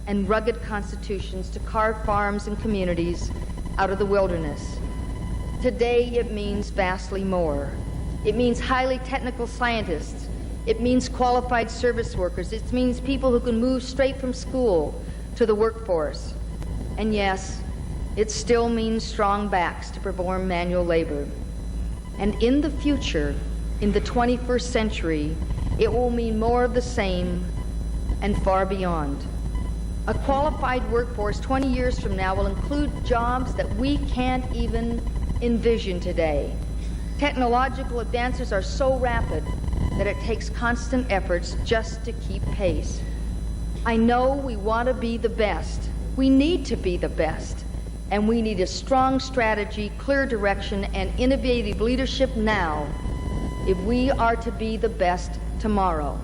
and rugged constitutions to carve farms and communities out of the wilderness. Today, it means vastly more. It means highly technical scientists. It means qualified service workers. It means people who can move straight from school to the workforce. And yes, it still means strong backs to perform manual labor. And in the future, in the 21st century, it will mean more of the same and far beyond. A qualified workforce 20 years from now will include jobs that we can't even envision today. Technological advances are so rapid that it takes constant efforts just to keep pace. I know we want to be the best. We need to be the best. And we need a strong strategy, clear direction, and innovative leadership now if we are to be the best tomorrow.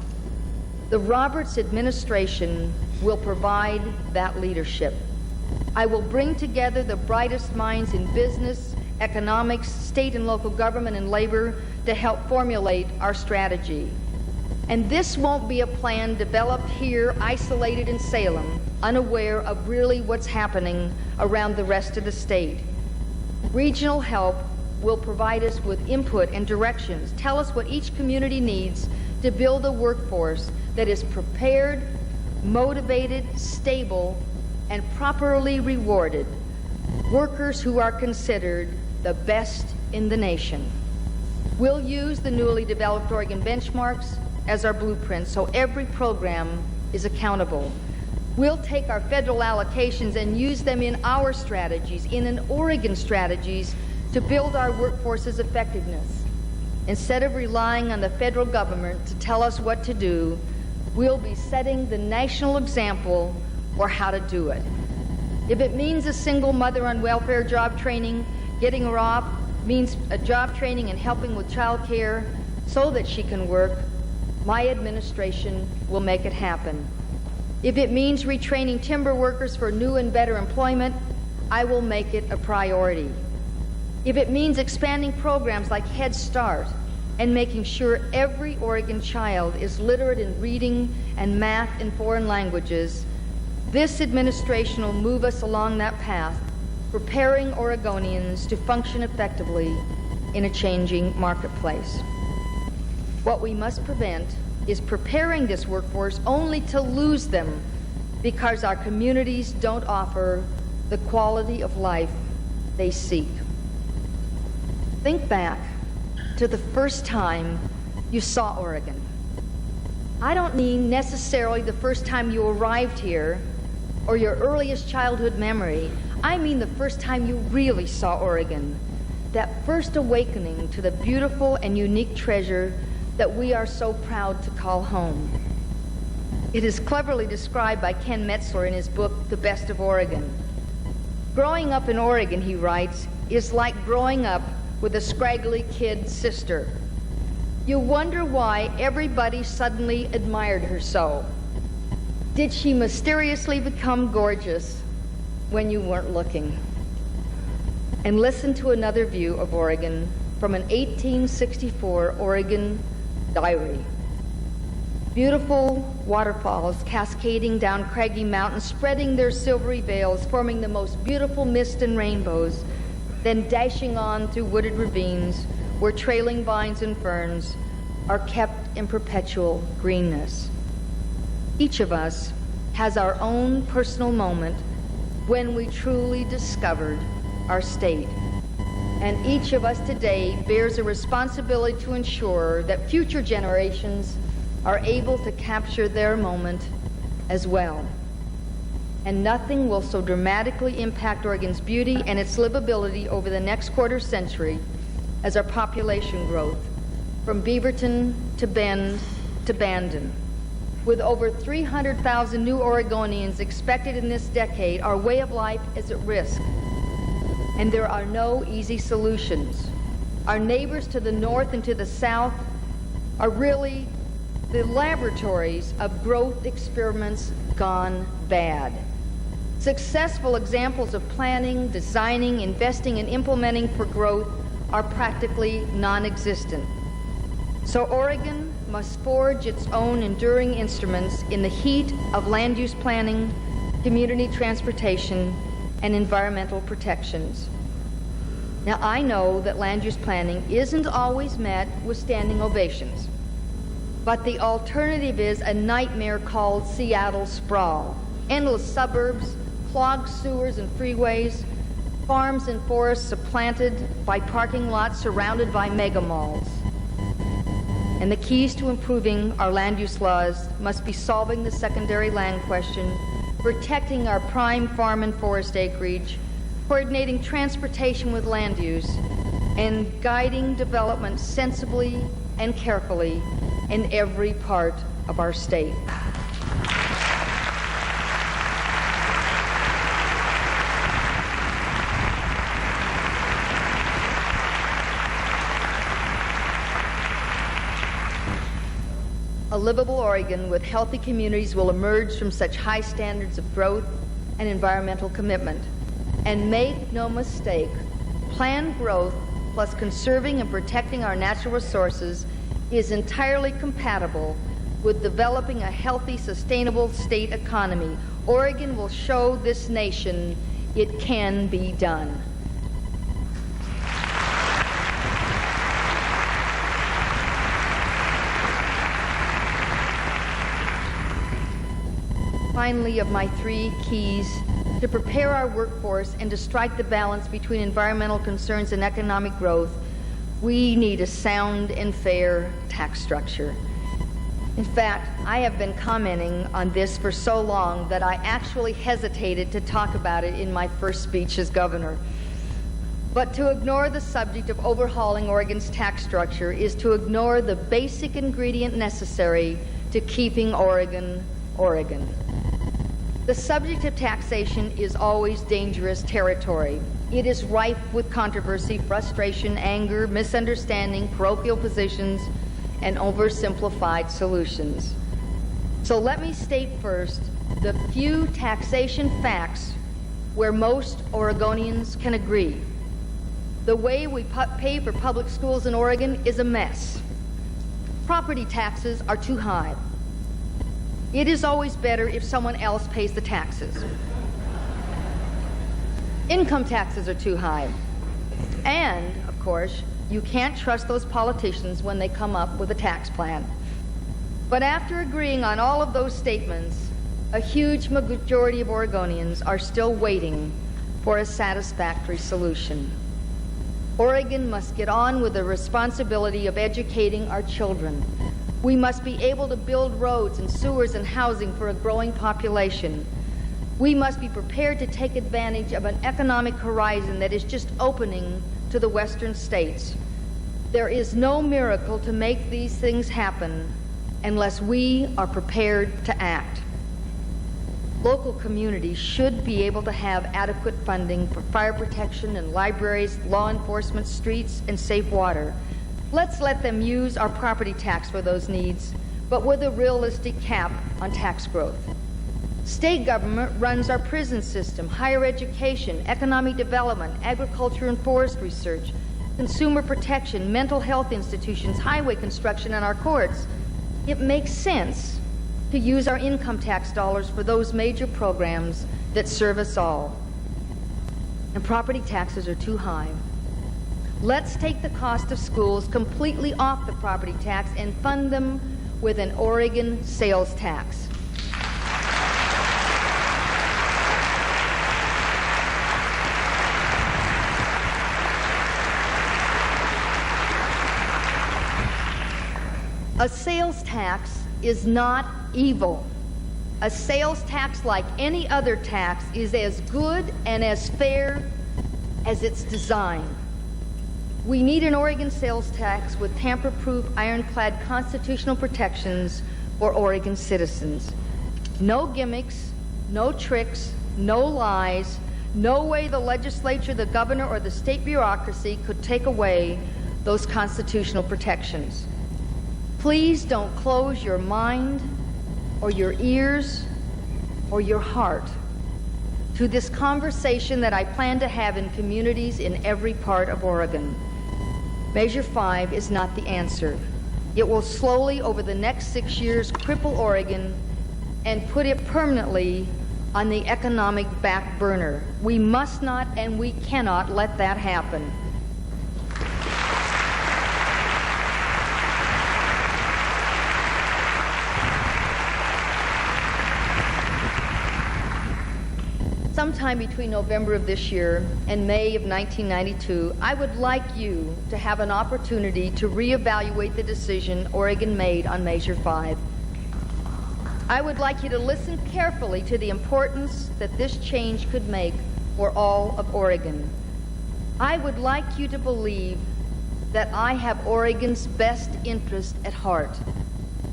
The Roberts administration will provide that leadership. I will bring together the brightest minds in business, economics, state and local government, and labor to help formulate our strategy. And this won't be a plan developed here, isolated in Salem, unaware of really what's happening around the rest of the state. Regional help will provide us with input and directions, tell us what each community needs to build a workforce that is prepared, motivated, stable, and properly rewarded. Workers who are considered the best in the nation. We'll use the newly developed Oregon benchmarks as our blueprint so every program is accountable. We'll take our federal allocations and use them in our strategies, in an Oregon strategies, to build our workforce's effectiveness. Instead of relying on the federal government to tell us what to do, we'll be setting the national example for how to do it. If it means a single mother on welfare job training, getting her off, means a job training and helping with child care so that she can work, my administration will make it happen. If it means retraining timber workers for new and better employment, I will make it a priority. If it means expanding programs like Head Start and making sure every Oregon child is literate in reading and math and foreign languages, this administration will move us along that path, preparing Oregonians to function effectively in a changing marketplace. What we must prevent is preparing this workforce only to lose them because our communities don't offer the quality of life they seek. Think back to the first time you saw Oregon. I don't mean necessarily the first time you arrived here or your earliest childhood memory. I mean the first time you really saw Oregon, that first awakening to the beautiful and unique treasure that we are so proud to call home. It is cleverly described by Ken Metzler in his book, The Best of Oregon. Growing up in Oregon, he writes, is like growing up with a scraggly kid sister. You wonder why everybody suddenly admired her so. Did she mysteriously become gorgeous when you weren't looking? And listen to another view of Oregon from an 1864 Oregon diary. Beautiful waterfalls cascading down craggy mountains, spreading their silvery veils, forming the most beautiful mist and rainbows, then dashing on through wooded ravines where trailing vines and ferns are kept in perpetual greenness. Each of us has our own personal moment when we truly discovered our state. And each of us today bears a responsibility to ensure that future generations are able to capture their moment as well. And nothing will so dramatically impact Oregon's beauty and its livability over the next quarter century as our population growth, from Beaverton to Bend to Bandon. With over 300,000 new Oregonians expected in this decade, our way of life is at risk. And there are no easy solutions. Our neighbors to the north and to the south are really the laboratories of growth experiments gone bad. Successful examples of planning, designing, investing, and implementing for growth are practically non-existent. So Oregon must forge its own enduring instruments in the heat of land use planning, community transportation, and environmental protections. Now, I know that land use planning isn't always met with standing ovations, but the alternative is a nightmare called Seattle sprawl. Endless suburbs, clogged sewers and freeways, farms and forests supplanted by parking lots surrounded by mega malls. And the keys to improving our land use laws must be solving the secondary land question, protecting our prime farm and forest acreage, coordinating transportation with land use, and guiding development sensibly and carefully in every part of our state. A livable Oregon with healthy communities will emerge from such high standards of growth and environmental commitment. And make no mistake, planned growth plus conserving and protecting our natural resources is entirely compatible with developing a healthy, sustainable state economy. Oregon will show this nation it can be done. Finally, of my three keys to prepare our workforce and to strike the balance between environmental concerns and economic growth, we need a sound and fair tax structure. In fact, I have been commenting on this for so long that I actually hesitated to talk about it in my first speech as governor. But to ignore the subject of overhauling Oregon's tax structure is to ignore the basic ingredient necessary to keeping Oregon, Oregon. The subject of taxation is always dangerous territory. It is rife with controversy, frustration, anger, misunderstanding, parochial positions, and oversimplified solutions. So let me state first the few taxation facts where most Oregonians can agree. The way we pay for public schools in Oregon is a mess. Property taxes are too high. It is always better if someone else pays the taxes. Income taxes are too high. And, of course, you can't trust those politicians when they come up with a tax plan. But after agreeing on all of those statements, A huge majority of Oregonians are still waiting for a satisfactory solution. Oregon must get on with the responsibility of educating our children. We must be able to build roads and sewers and housing for a growing population. We must be prepared to take advantage of an economic horizon that is just opening to the western states. There is no miracle to make these things happen unless we are prepared to act. Local communities should be able to have adequate funding for fire protection and libraries, law enforcement, streets, and safe water. Let's let them use our property tax for those needs, but with a realistic cap on tax growth. State government runs our prison system, higher education, economic development, agriculture and forest research, consumer protection, mental health institutions, highway construction, and our courts. It makes sense to use our income tax dollars for those major programs that serve us all. And property taxes are too high. Let's take the cost of schools completely off the property tax and fund them with an Oregon sales tax. A sales tax is not evil. A sales tax, like any other tax, is as good and as fair as it's designed. We need an Oregon sales tax with tamper-proof, ironclad constitutional protections for Oregon citizens. No gimmicks, no tricks, no lies, no way the legislature, the governor, or the state bureaucracy could take away those constitutional protections. Please don't close your mind or your ears or your heart to this conversation that I plan to have in communities in every part of Oregon. Measure 5 is not the answer. It will slowly, over the next 6 years, cripple Oregon and put it permanently on the economic back burner. We must not and we cannot let that happen. Sometime between November of this year and May of 1992, I would like you to have an opportunity to reevaluate the decision Oregon made on Measure 5. I would like you to listen carefully to the importance that this change could make for all of Oregon. I would like you to believe that I have Oregon's best interest at heart,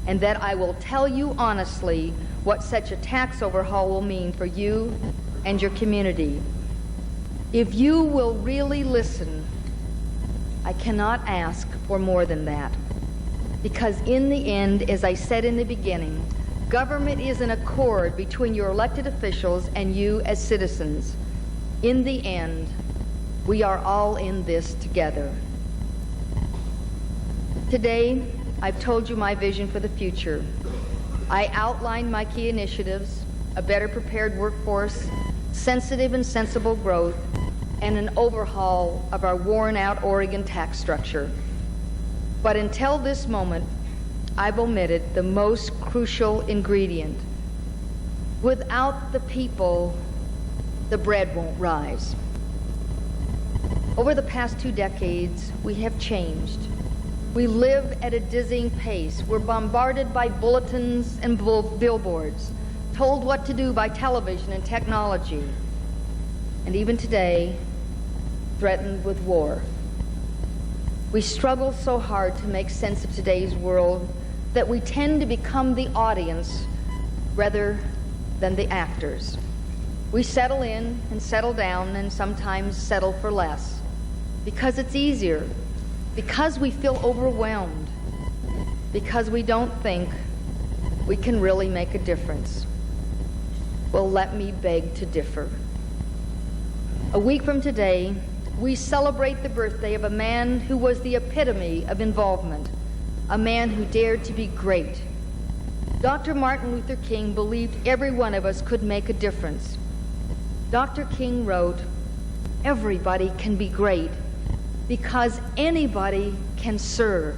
and that I will tell you honestly what such a tax overhaul will mean for you and your community. If you will really listen, I cannot ask for more than that. Because in the end, as I said in the beginning, government is an accord between your elected officials and you as citizens. In the end, we are all in this together. Today, I've told you my vision for the future. I outlined my key initiatives: a better prepared workforce, sensitive and sensible growth, and an overhaul of our worn-out Oregon tax structure. But until this moment, I've omitted the most crucial ingredient. Without the people, the bread won't rise. Over the past 2 decades, we have changed. We live at a dizzying pace. We're bombarded by bulletins and billboards, told what to do by television and technology, and even today, threatened with war. We struggle so hard to make sense of today's world that we tend to become the audience rather than the actors. We settle in and settle down and sometimes settle for less because it's easier, because we feel overwhelmed, because we don't think we can really make a difference. Well, let me beg to differ. A week from today, we celebrate the birthday of a man who was the epitome of involvement, a man who dared to be great. Dr. Martin Luther King believed every one of us could make a difference. Dr. King wrote, "Everybody can be great because anybody can serve."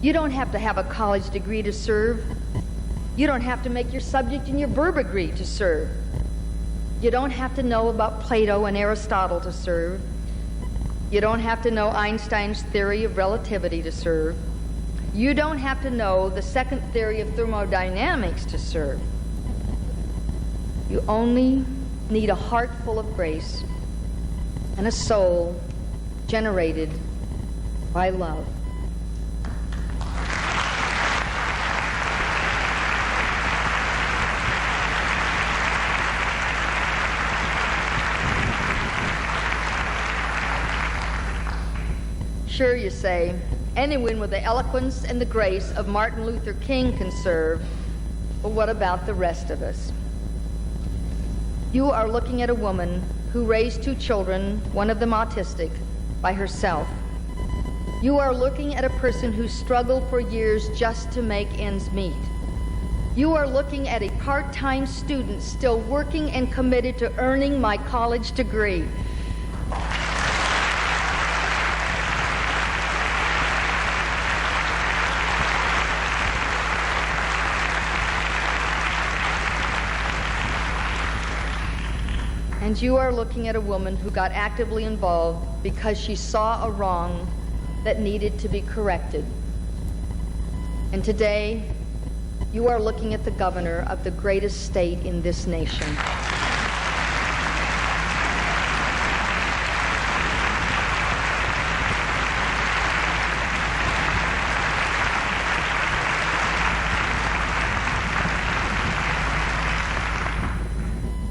You don't have to have a college degree to serve. You don't have to make your subject and your verb agree to serve. You don't have to know about Plato and Aristotle to serve. You don't have to know Einstein's theory of relativity to serve. You don't have to know the second theory of thermodynamics to serve. You only need a heart full of grace and a soul generated by love. Sure, you say, anyone with the eloquence and the grace of Martin Luther King can serve, but what about the rest of us? You are looking at a woman who raised 2 children, one of them autistic, by herself. You are looking at a person who struggled for years just to make ends meet. You are looking at a part-time student still working and committed to earning my college degree. And you are looking at a woman who got actively involved because she saw a wrong that needed to be corrected. And today, you are looking at the governor of the greatest state in this nation.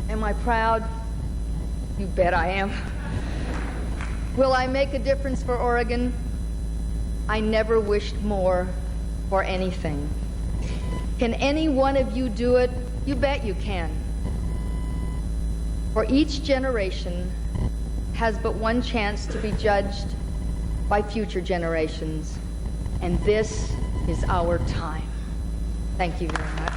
Am I proud? You bet I am. Will I make a difference for Oregon? I never wished more for anything. Can any one of you do it? You bet you can. For each generation has but one chance to be judged by future generations, and this is our time. Thank you very much.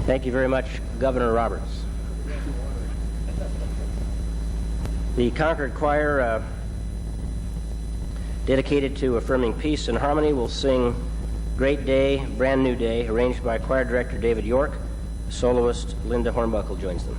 Thank you very much, Governor Roberts. The Concord Choir, dedicated to affirming peace and harmony, will sing Great Day, Brand New Day, arranged by choir director David York. Soloist Linda Hornbuckle joins them.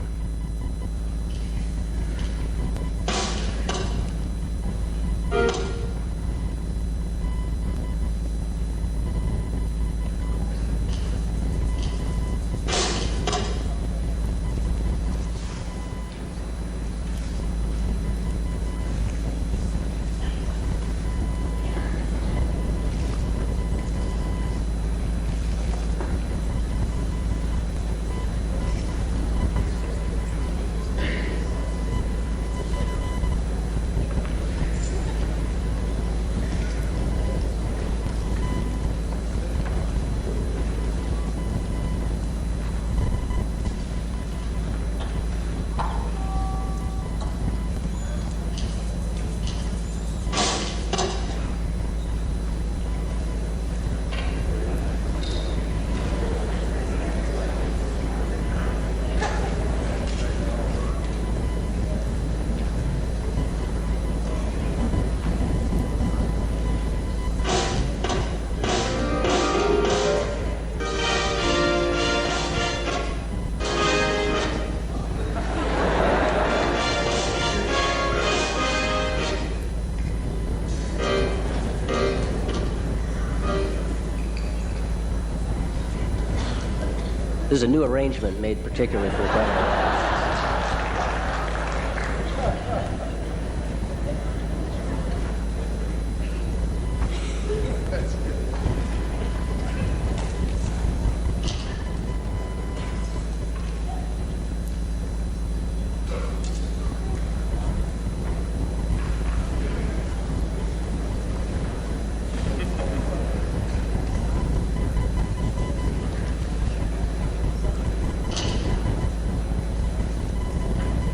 This is a new arrangement made particularly for the governor.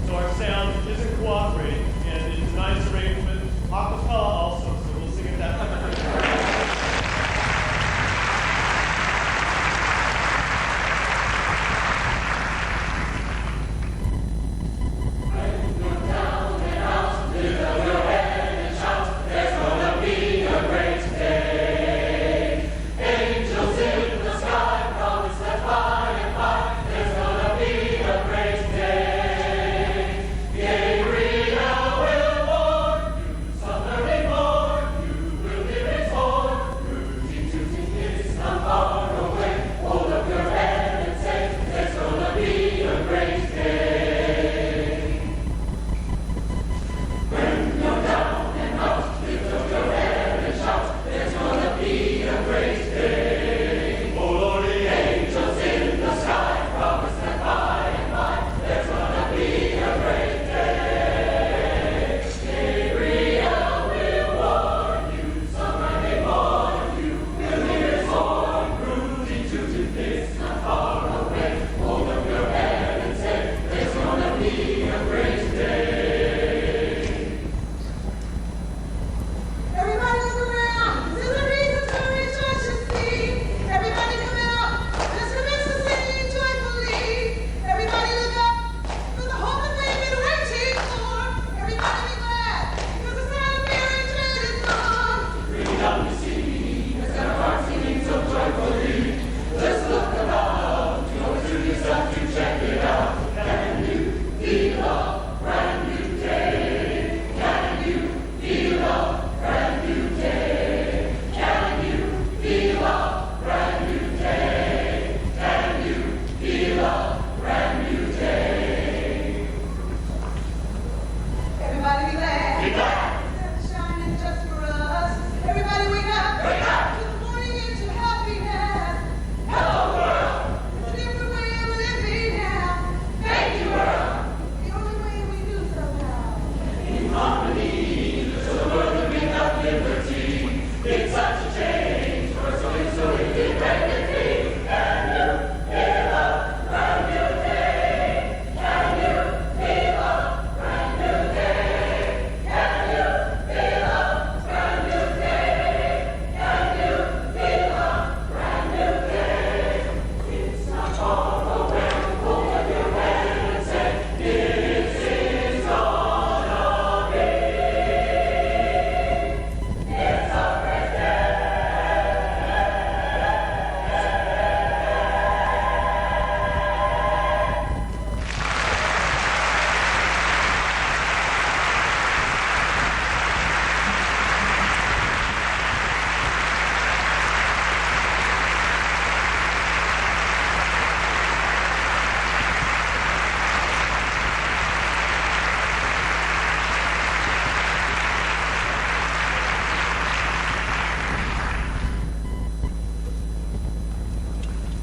So our sound isn't cooperating, and in tonight's arrangement, acapella also, so we'll sing it that way.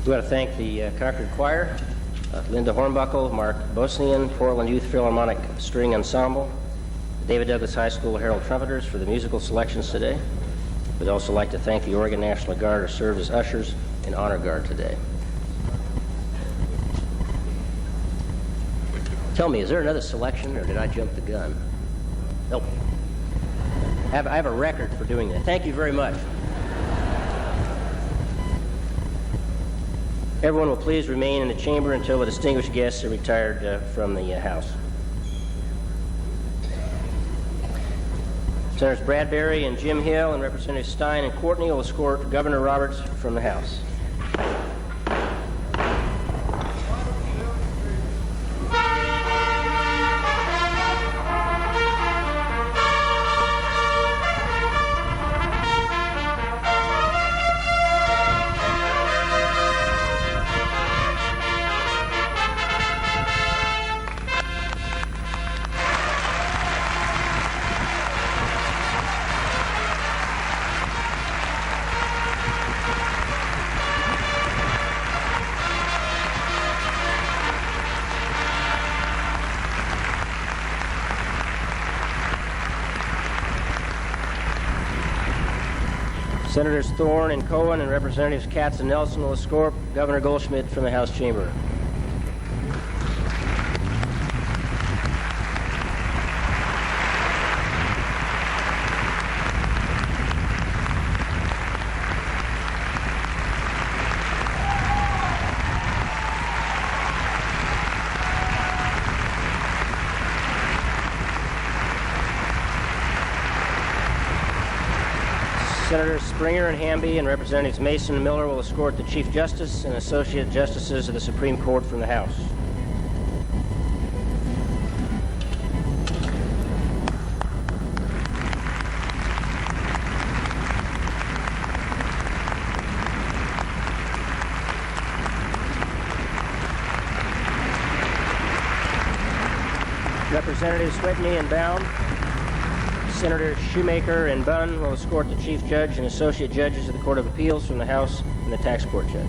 We want to thank the Concord Choir, Linda Hornbuckle, Mark Bosnian, Portland Youth Philharmonic String Ensemble, David Douglas High School Herald Trumpeters for the musical selections today. We'd also like to thank the Oregon National Guard who served as ushers and honor guard today. Tell me, is there another selection, or did I jump the gun? Nope. I have a record for doing that. Thank you very much. Everyone will please remain in the chamber until the distinguished guests are retired from the House. Senators Bradbury and Jim Hill and Representatives Stein and Courtney will escort Governor Roberts from the House. Senators Thorne and Cohen and Representatives Katz and Nelson will escort Governor Goldschmidt from the House chamber. Senators Springer and Hamby and Representatives Mason and Miller will escort the Chief Justice and Associate Justices of the Supreme Court from the House. Representatives Whitney and Bound, Senators Shoemaker and Bunn will escort the Chief Judge and Associate Judges of the Court of Appeals from the House and the Tax Court Judge.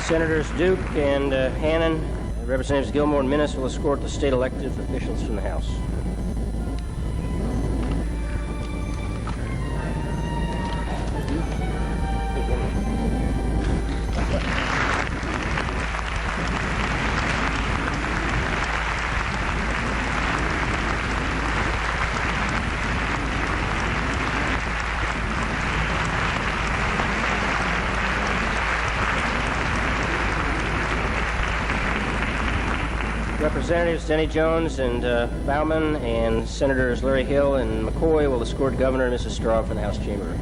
Senators Duke and Hannan, Representatives Gilmore and Minnis will escort the state elected officials from the House. Representatives Denny Jones and Bauman and Senators Larry Hill and McCoy will escort Governor and Mrs. Straub from the House chamber.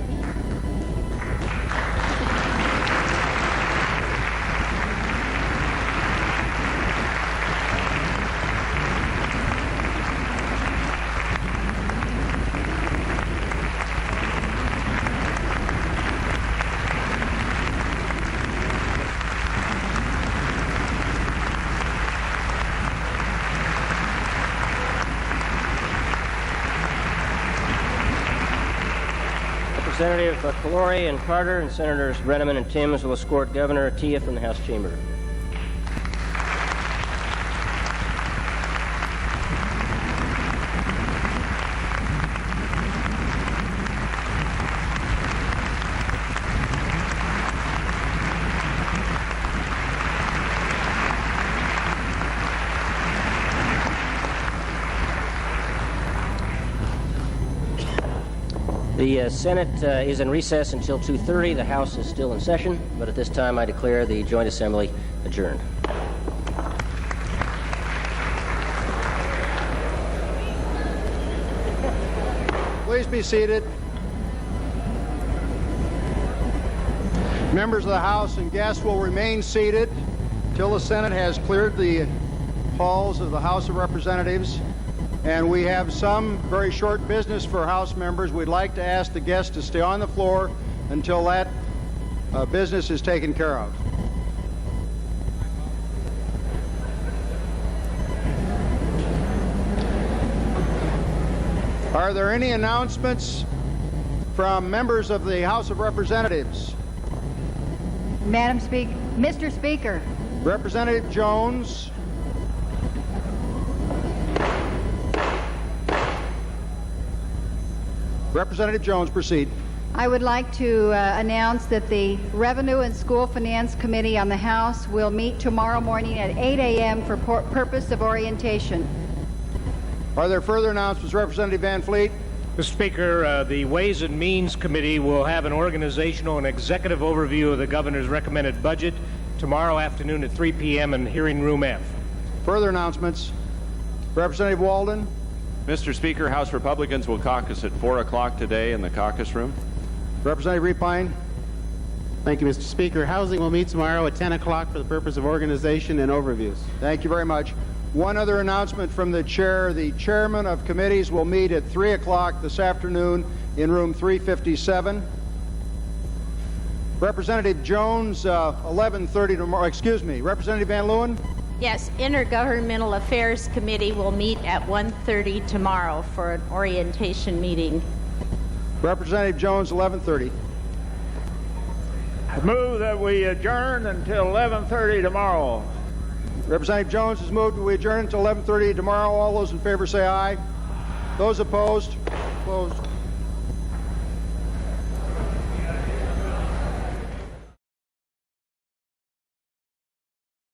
Representative Calori and Carter and Senators Brenneman and Timms will escort Governor ATIYEH from the House chamber. The Senate is in recess until 2:30. The House is still in session, but at this time I declare the Joint Assembly adjourned. Please be seated. Members of the House and guests will remain seated till the Senate has cleared the halls of the House of Representatives. And we have some very short business for House members. We'd like to ask the guests to stay on the floor until that business is taken care of. Are there any announcements from members of the House of Representatives? Mr. Speaker. Representative Jones. Representative Jones, proceed. I would like to announce that the Revenue and School Finance Committee on the House will meet tomorrow morning at 8 a.m. for purpose of orientation. Are there further announcements? Representative Van Fleet. Mr. Speaker, the Ways and Means Committee will have an organizational and executive overview of the governor's recommended budget tomorrow afternoon at 3 p.m. in Hearing Room F. Further announcements. Representative Walden. Mr. Speaker, House Republicans will caucus at 4 o'clock today in the caucus room. Representative Repine. Thank you, Mr. Speaker. Housing will meet tomorrow at 10 o'clock for the purpose of organization and overviews. Thank you very much. One other announcement from the chair. The chairman of committees will meet at 3 o'clock this afternoon in room 357. Representative Jones, 11:30 tomorrow. Excuse me. Representative Van Leeuwen. Yes, Intergovernmental Affairs Committee will meet at 1:30 tomorrow for an orientation meeting. Representative Jones, 11:30. I move that we adjourn until 11:30 tomorrow. Representative Jones has moved that we adjourn until 11:30 tomorrow. All those in favor say aye. Those opposed? Opposed.